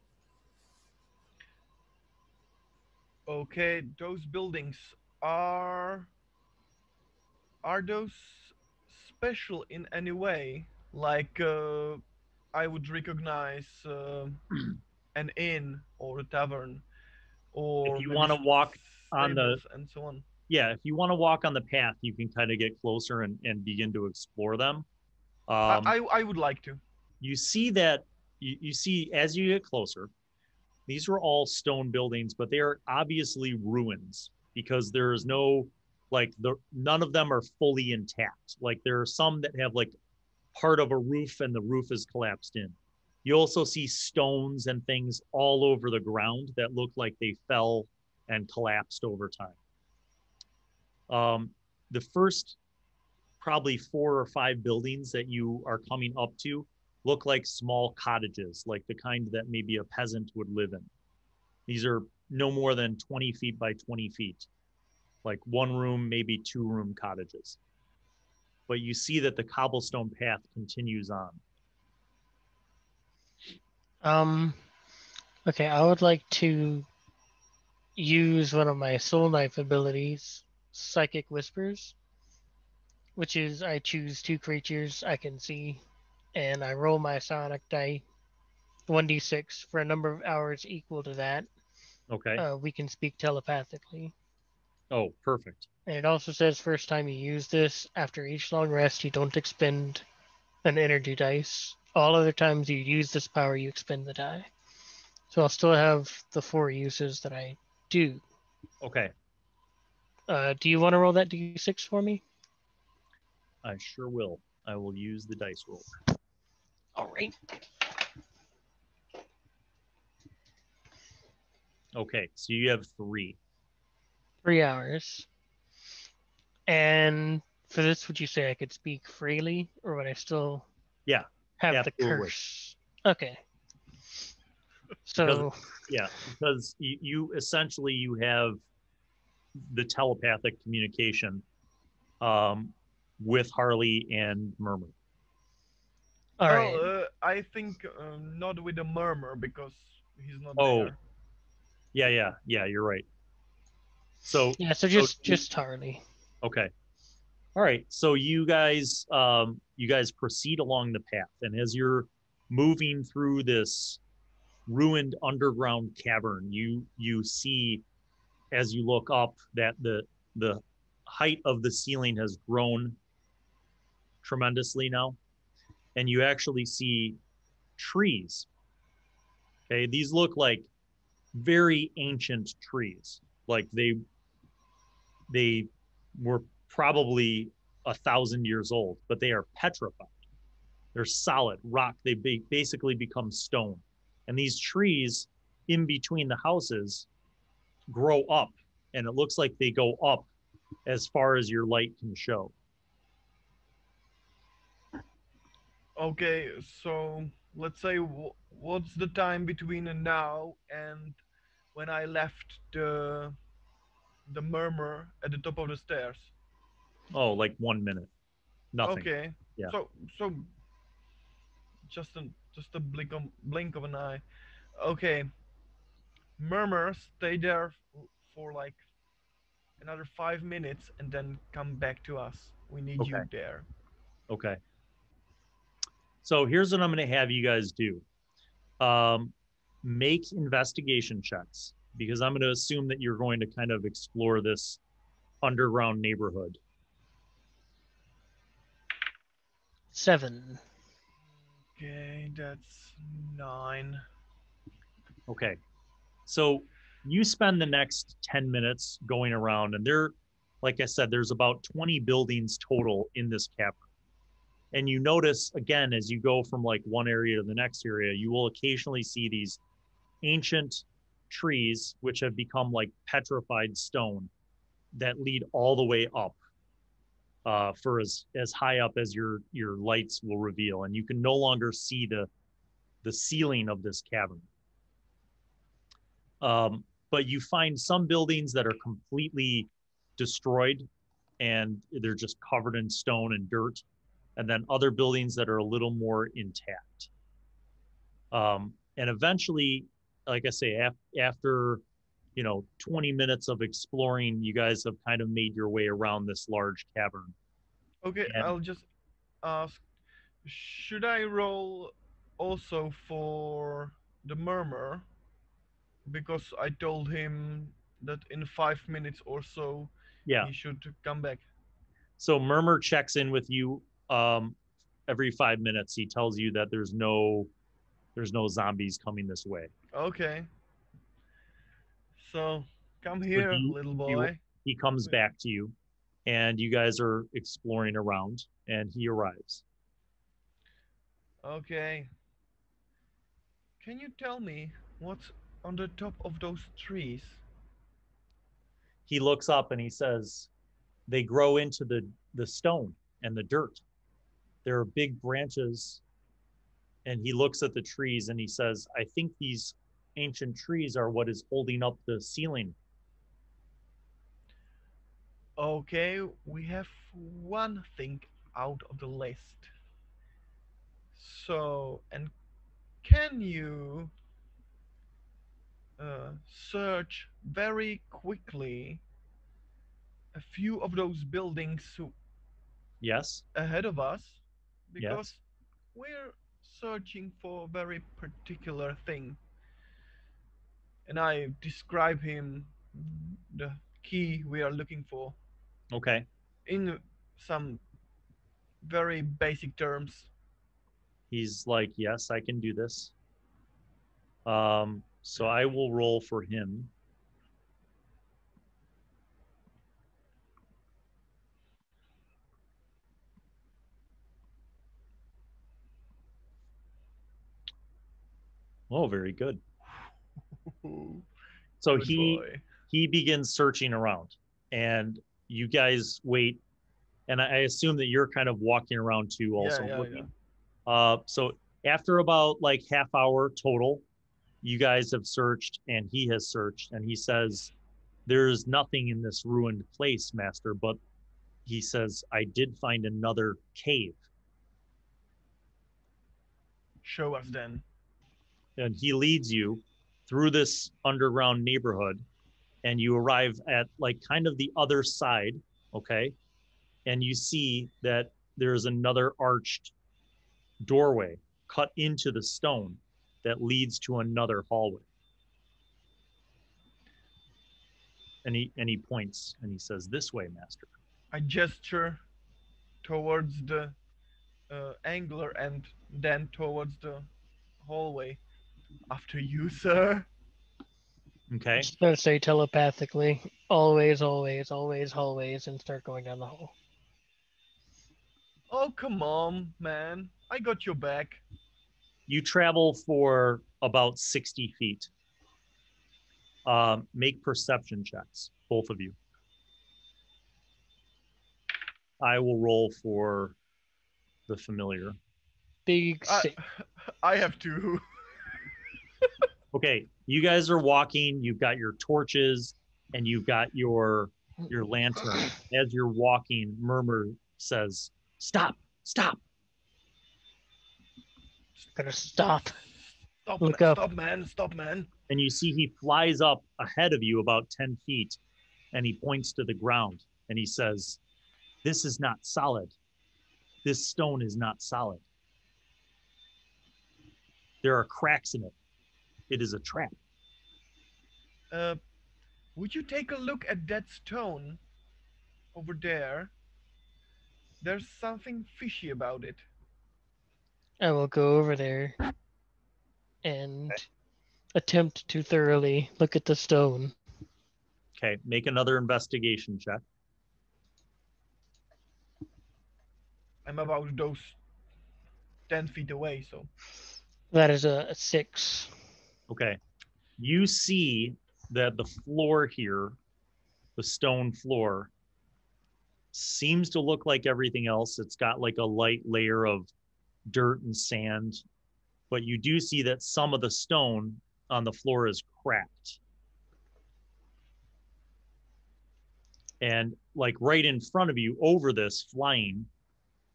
Okay, those buildings are are those special in any way? Like I would recognize an inn or a tavern If or you maybe want to walk on the, stables and so on. yeah, if you want to walk on the path, you can kind of get closer and begin to explore them. I Um, I, I would like to. you see that you see as you get closer, these are all stone buildings, but they are obviously ruins because there is no like none of them are fully intact. Like there are some that have like part of a roof and the roof is collapsed in. You also see stones and things all over the ground that look like they fell and collapsed over time. The first probably 4 or 5 buildings that you are coming up to look like small cottages, like the kind that maybe a peasant would live in. These are no more than 20 feet by 20 feet, like 1 room, maybe 2 room cottages. But you see that the cobblestone path continues on. Um, okay, I would like to use one of my soul knife abilities, Psychic Whispers, which is I choose 2 creatures I can see, and I roll my psionic die 1d6 for a number of hours equal to that. Okay. We can speak telepathically. Oh, perfect. And it also says first time you use this, after each long rest, you don't expend an energy dice. All other times you use this power, you expend the die. So I'll still have the 4 uses that I do. Okay. Do you want to roll that d6 for me? I sure will. I will use the dice roll. All right. Okay, so you have 3. 3 hours. And for this, would you say I could speak freely, or would I still Yeah, have the absolutely. curse? Okay. Because So yeah, because you essentially you have the telepathic communication with Harley and Murmur. all right. I think not with a murmur because he's not Oh, there. yeah, you're right. So Yeah, so just Harley. okay. All right. So you guys proceed along the path, and as you're moving through this ruined underground cavern, you see as you look up that the height of the ceiling has grown tremendously now, and you actually see trees. Okay, these look like very ancient trees, like they were probably 1,000 years old, but they are petrified. They're solid rock. They basically become stone. And these trees in between the houses grow up, and it looks like they go up as far as your light can show. Okay, so let's say what's the time between now and when I left the murmur at the top of the stairs? Oh, like 1 minute. Nothing. Okay. Yeah. So just a blink of an eye. Okay. Murmur, stay there for like another 5 minutes and then come back to us. We need Okay. you there. Okay. So here's what I'm going to have you guys do. Make investigation checks, because I'm going to assume that you're going to kind of explore this underground neighborhood. 7. Okay, that's 9. Okay. So you spend the next 10 minutes going around, and like I said, there's about 20 buildings total in this cavern. And you notice, again, as you go from like one area to the next area, you will occasionally see these ancient trees, which have become like petrified stone, that lead all the way up, for as high up as your lights will reveal. And you can no longer see the ceiling of this cavern. But you find some buildings that are completely destroyed, and they're just covered in stone and dirt, and then other buildings that are a little more intact. And eventually, like I say, after 20 minutes of exploring, you guys have kind of made your way around this large cavern. Okay, And I'll just ask, should I roll also for the murmur? Because I told him that in 5 minutes or so yeah, he should come back. so Murmur checks in with you every 5 minutes. He tells you that there's no zombies coming this way. Okay. So come So here, little boy. he comes back to you, and you guys are exploring around, and he arrives. Okay. Can you tell me what's on the top of those trees? He looks up and he says, they grow into the stone and the dirt. There are big branches. And he looks at the trees and he says, I think these ancient trees are what is holding up the ceiling. Okay, we have one thing out of the list. So, and can you search very quickly a few of those buildings Yes. ahead of us? Because Yes. we're searching for a very particular thing. And I describe him the key we are looking for Okay. in some very basic terms. He's like, yes, I can do this. So I will roll for him. Oh, very good. So Good he boy. begins searching around, and you guys wait. And I assume that you're kind of walking around too, also Yeah. looking. So after about like half hour total, you guys have searched and he has searched, and he says, there's nothing in this ruined place, master, but he says, I did find another cave. Show us then. And he leads you through this underground neighborhood, and you arrive at like kind of the other side. Okay. And you see that there's another arched doorway cut into the stone that leads to another hallway. And he points and he says, this way, master. I gesture towards the angler and then towards the hallway. After you, sir. Okay. Just gonna say telepathically, always, always, always, always, and start going down the hall. Oh, come on, man. I got your back. You travel for about 60 feet. Make perception checks, both of you. I will roll for the familiar. Big I, 6. I have to. Okay, you guys are walking. You've got your torches and you've got your lantern. As you're walking, Murmur says, "Stop! Stop!" Gonna stop. Stop, Look man. up. Stop, man. Stop, man. And you see he flies up ahead of you about 10 feet and he points to the ground and he says, "This is not solid. This stone is not solid. There are cracks in it. It is a trap." Would you take a look at that stone over there? There's something fishy about it. I will go over there and attempt to thoroughly look at the stone. Okay, make another investigation check. I'm about those 10 feet away, so. That is a 6. Okay. You see that the floor here, the stone floor, seems to look like everything else. It's got like a light layer of dirt and sand, but you do see that some of the stone on the floor is cracked. And like right in front of you, over this flying,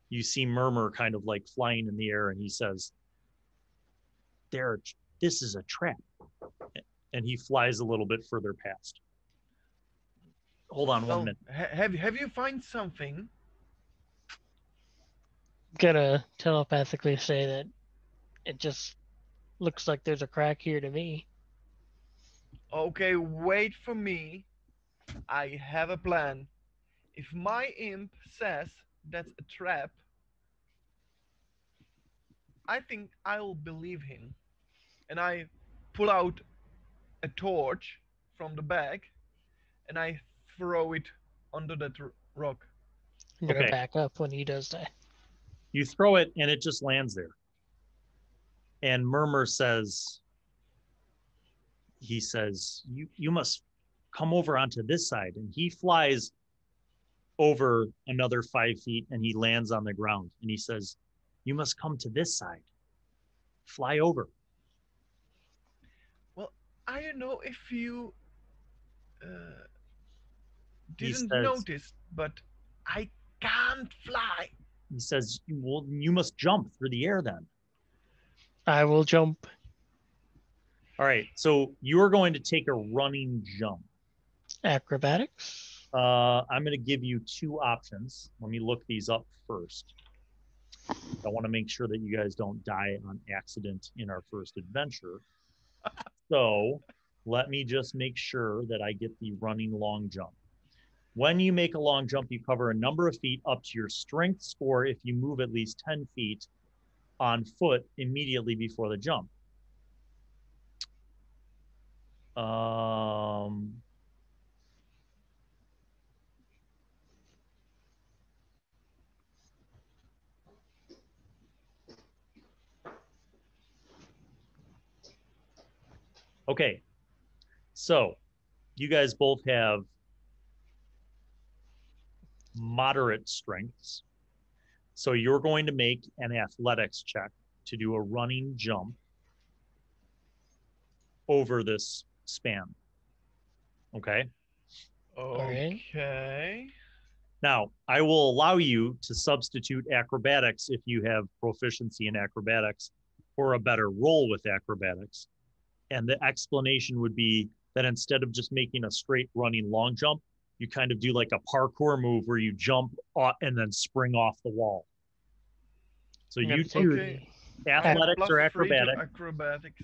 you see Murmur kind of like flying in the air, and he says, "This is a trap." And he flies a little bit further past. Hold on 1 minute. Have you find something? I'm gonna telepathically say that it just looks like there's a crack here to me. Okay, wait for me. I have a plan. If my imp says that's a trap, I think I'll believe him. And I pull out a torch from the bag and I throw it under that rock. I'm gonna Okay. back up when he does that. You throw it and it just lands there. And Murmur says, you must come over onto this side. And he flies over another 5 feet and he lands on the ground. And he says, "You must come to this side. Fly over." Well, I don't know if you uh, He didn't says, notice, but I can't fly. "Well, you must jump through the air then." I will jump. All right. So you're going to take a running jump. Acrobatics. I'm going to give you two options. Let me look these up first. I want to make sure that you guys don't die on accident in our first adventure. So let me just make sure that I get the running long jump. When you make a long jump, you cover a number of feet up to your strength score if you move at least 10 feet on foot immediately before the jump. Okay, so you guys both have moderate strengths. So you're going to make an athletics check to do a running jump over this span. Okay. Okay. Now, I will allow you to substitute acrobatics if you have proficiency in acrobatics or a better roll with acrobatics. And the explanation would be that instead of just making a straight running long jump, you kind of do like a parkour move where you jump and then spring off the wall. So you choose athletics or acrobatics. Acrobatics.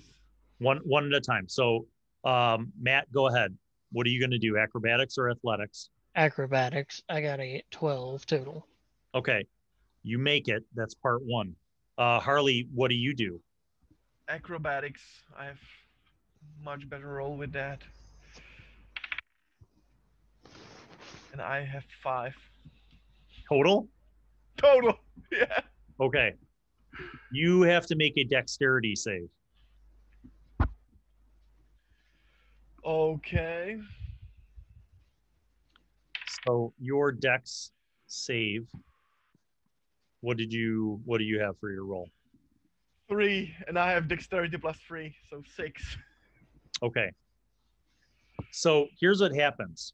One at a time. So Matt, go ahead. What are you going to do? Acrobatics or athletics? Acrobatics. I got a 12 total. Okay. You make it. That's part one. Harley, what do you do? Acrobatics. I have much better roll with that. And I have 5. Total? Total. Yeah. Okay. You have to make a dexterity save. Okay. So your dex save. What do you have for your roll? 3, and I have dexterity +3, so 6. Okay. So here's what happens.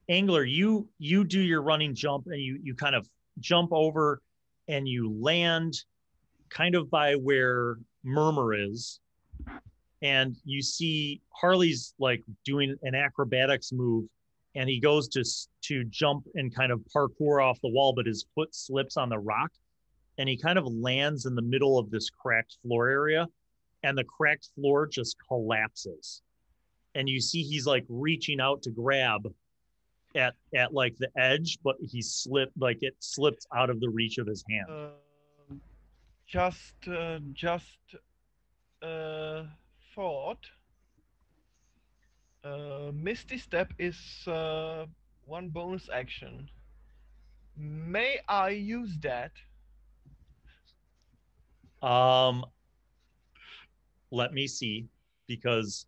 Angler, you do your running jump and you kind of jump over and you land kind of by where Murmur is. And you see Harley's like doing an acrobatics move and he goes to jump and kind of parkour off the wall, but his foot slips on the rock and he kind of lands in the middle of this cracked floor area and the cracked floor just collapses. And you see he's like reaching out to grab at like the edge, but he slipped, like it slipped out of the reach of his hand. Just thought. Misty Step is one bonus action. May I use that? Let me see, because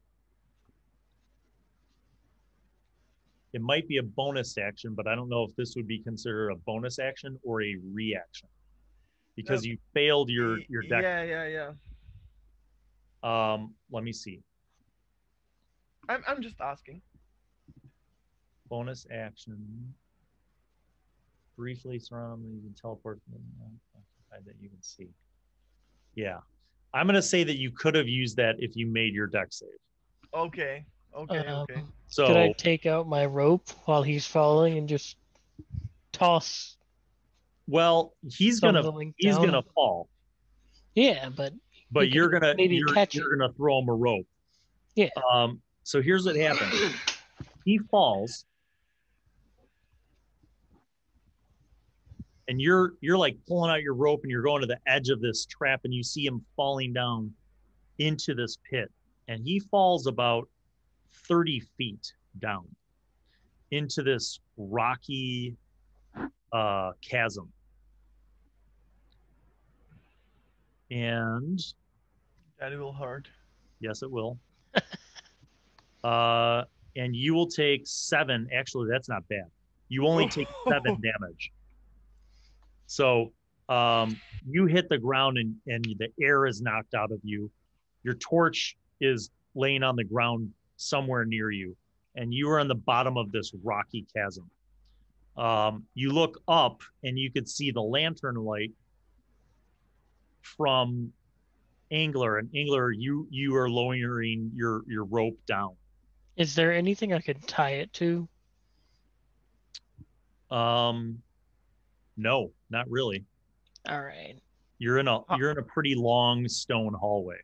it might be a bonus action, but I don't know if this would be considered a bonus action or a reaction because you failed your deck. Yeah. Let me see. I'm just asking. Bonus action. Briefly surround, you can teleport that you can see. Yeah. I'm going to say that you could have used that if you made your deck save. Okay. So could I take out my rope while he's falling and just toss? Well, he's gonna fall. Yeah, but you're gonna catch you're gonna throw him a rope. Yeah. So here's what happens. He falls, and you're like pulling out your rope and you're going to the edge of this trap, and you see him falling down into this pit, and he falls about 30 feet down into this rocky chasm. And that will hurt. Yes, it will. And you will take 7. Actually, that's not bad. You only take 7 damage. So you hit the ground and the air is knocked out of you. Your torch is laying on the ground somewhere near you, and you are on the bottom of this rocky chasm. You look up and you could see the lantern light from Angler, and Angler, you are lowering your rope down. Is there anything I could tie it to? No, not really. All right. You're in a pretty long stone hallway.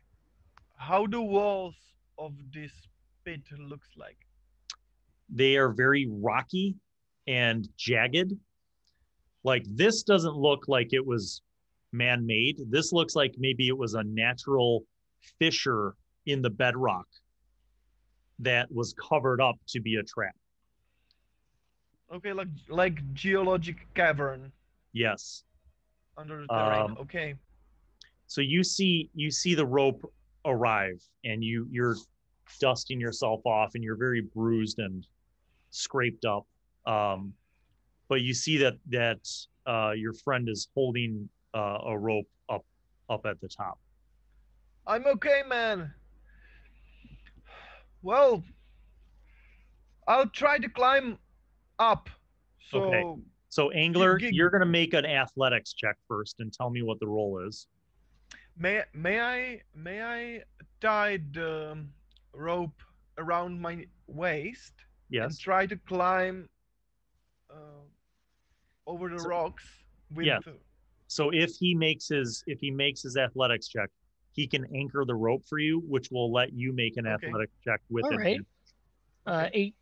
How do walls of this pit looks like? They are very rocky and jagged. Like this doesn't look like it was man-made. This looks like maybe it was a natural fissure in the bedrock that was covered up to be a trap. Okay, like geologic cavern. Yes. Under the terrain. Okay. So you see the rope arrive, and you're dusting yourself off, and you're very bruised and scraped up. But you see that your friend is holding a rope up at the top. I'm okay, man. Well, I'll try to climb up. So okay. So Angler, you're gonna make an athletics check first and tell me what the roll is. May I tie the rope around my waist? Yes. And try to climb over the rocks with. Yeah. So if he makes his athletics check, he can anchor the rope for you, which will let you make an athletic check with it. All right.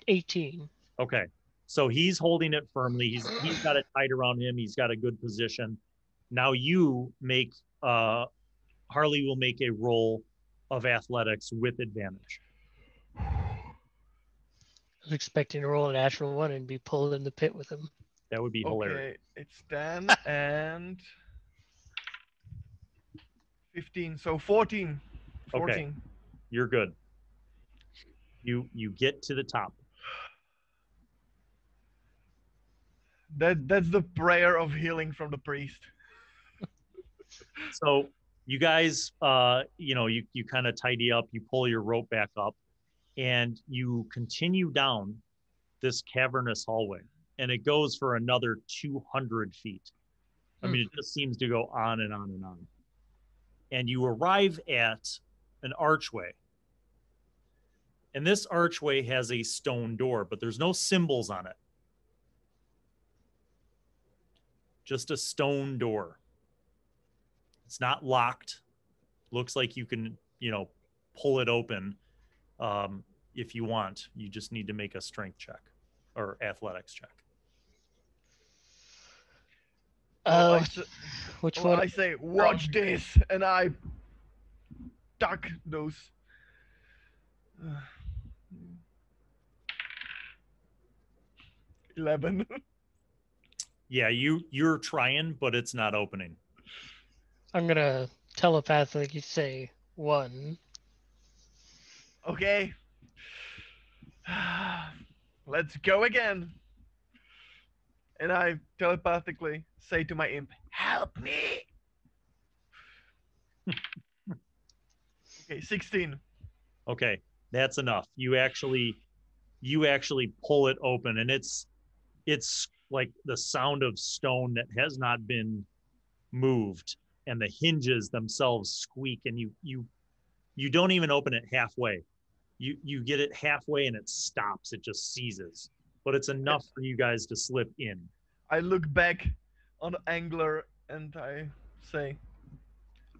18. Okay. So he's holding it firmly. He's got it tight around him. He's got a good position. Now you make Harley will make a roll of athletics with advantage. I was expecting to roll a natural 1 and be pulled in the pit with him. That would be hilarious. Okay, it's 10 and 15, so 14. 14. You're good. You get to the top. That's the prayer of healing from the priest. So you guys, you kind of tidy up, you pull your rope back up, and you continue down this cavernous hallway, and it goes for another 200 feet. I mean, it just seems to go on and on and on. And you arrive at an archway. And this archway has a stone door, but there's no symbols on it. Just a stone door. It's not locked. Looks like you can, pull it open if you want. You just need to make a strength check or athletics check. Which one? I say, watch this, and I duck those. 11. Yeah, you're trying, but it's not opening. I'm gonna telepathically say 1. Okay. Let's go again. And I telepathically say to my imp, help me. Okay, 16. Okay, that's enough. You actually pull it open, and it's like the sound of stone that has not been moved, and the hinges themselves squeak, and you don't even open it halfway. You get it halfway and it stops. It just seizes, but it's enough for you guys to slip in. I look back on the angler and I say,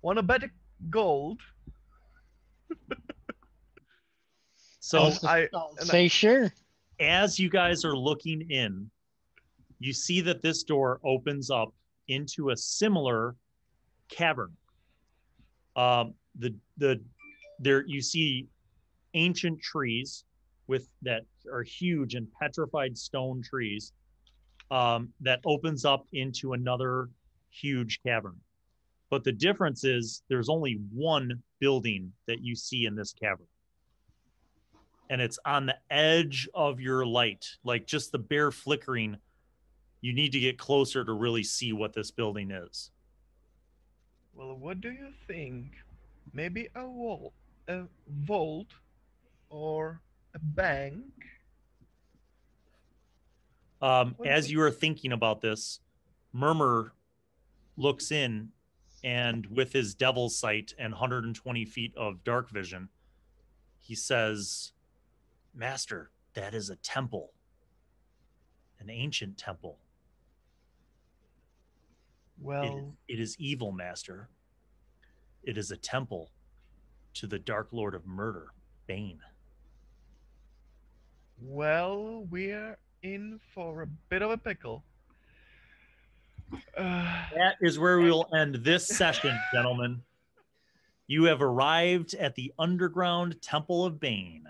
"Want to bet gold?" So I'll say sure. As you guys are looking in, you see that this door opens up into a similar cavern. There you see ancient trees that are huge and petrified stone trees that opens up into another huge cavern. But the difference is there's only one building that you see in this cavern. And it's on the edge of your light, like just the bare flickering. You need to get closer to really see what this building is. Well, what do you think? Maybe a vault, or a bank? As you are thinking about this, Murmur looks in, and with his devil's sight and 120 feet of dark vision, he says, "Master, that is a temple, an ancient temple." Well, it is evil, Master. It is a temple to the Dark Lord of Murder, Bane. Well, we're in for a bit of a pickle. That is where we will end this session, gentlemen. You have arrived at the underground Temple of Bane.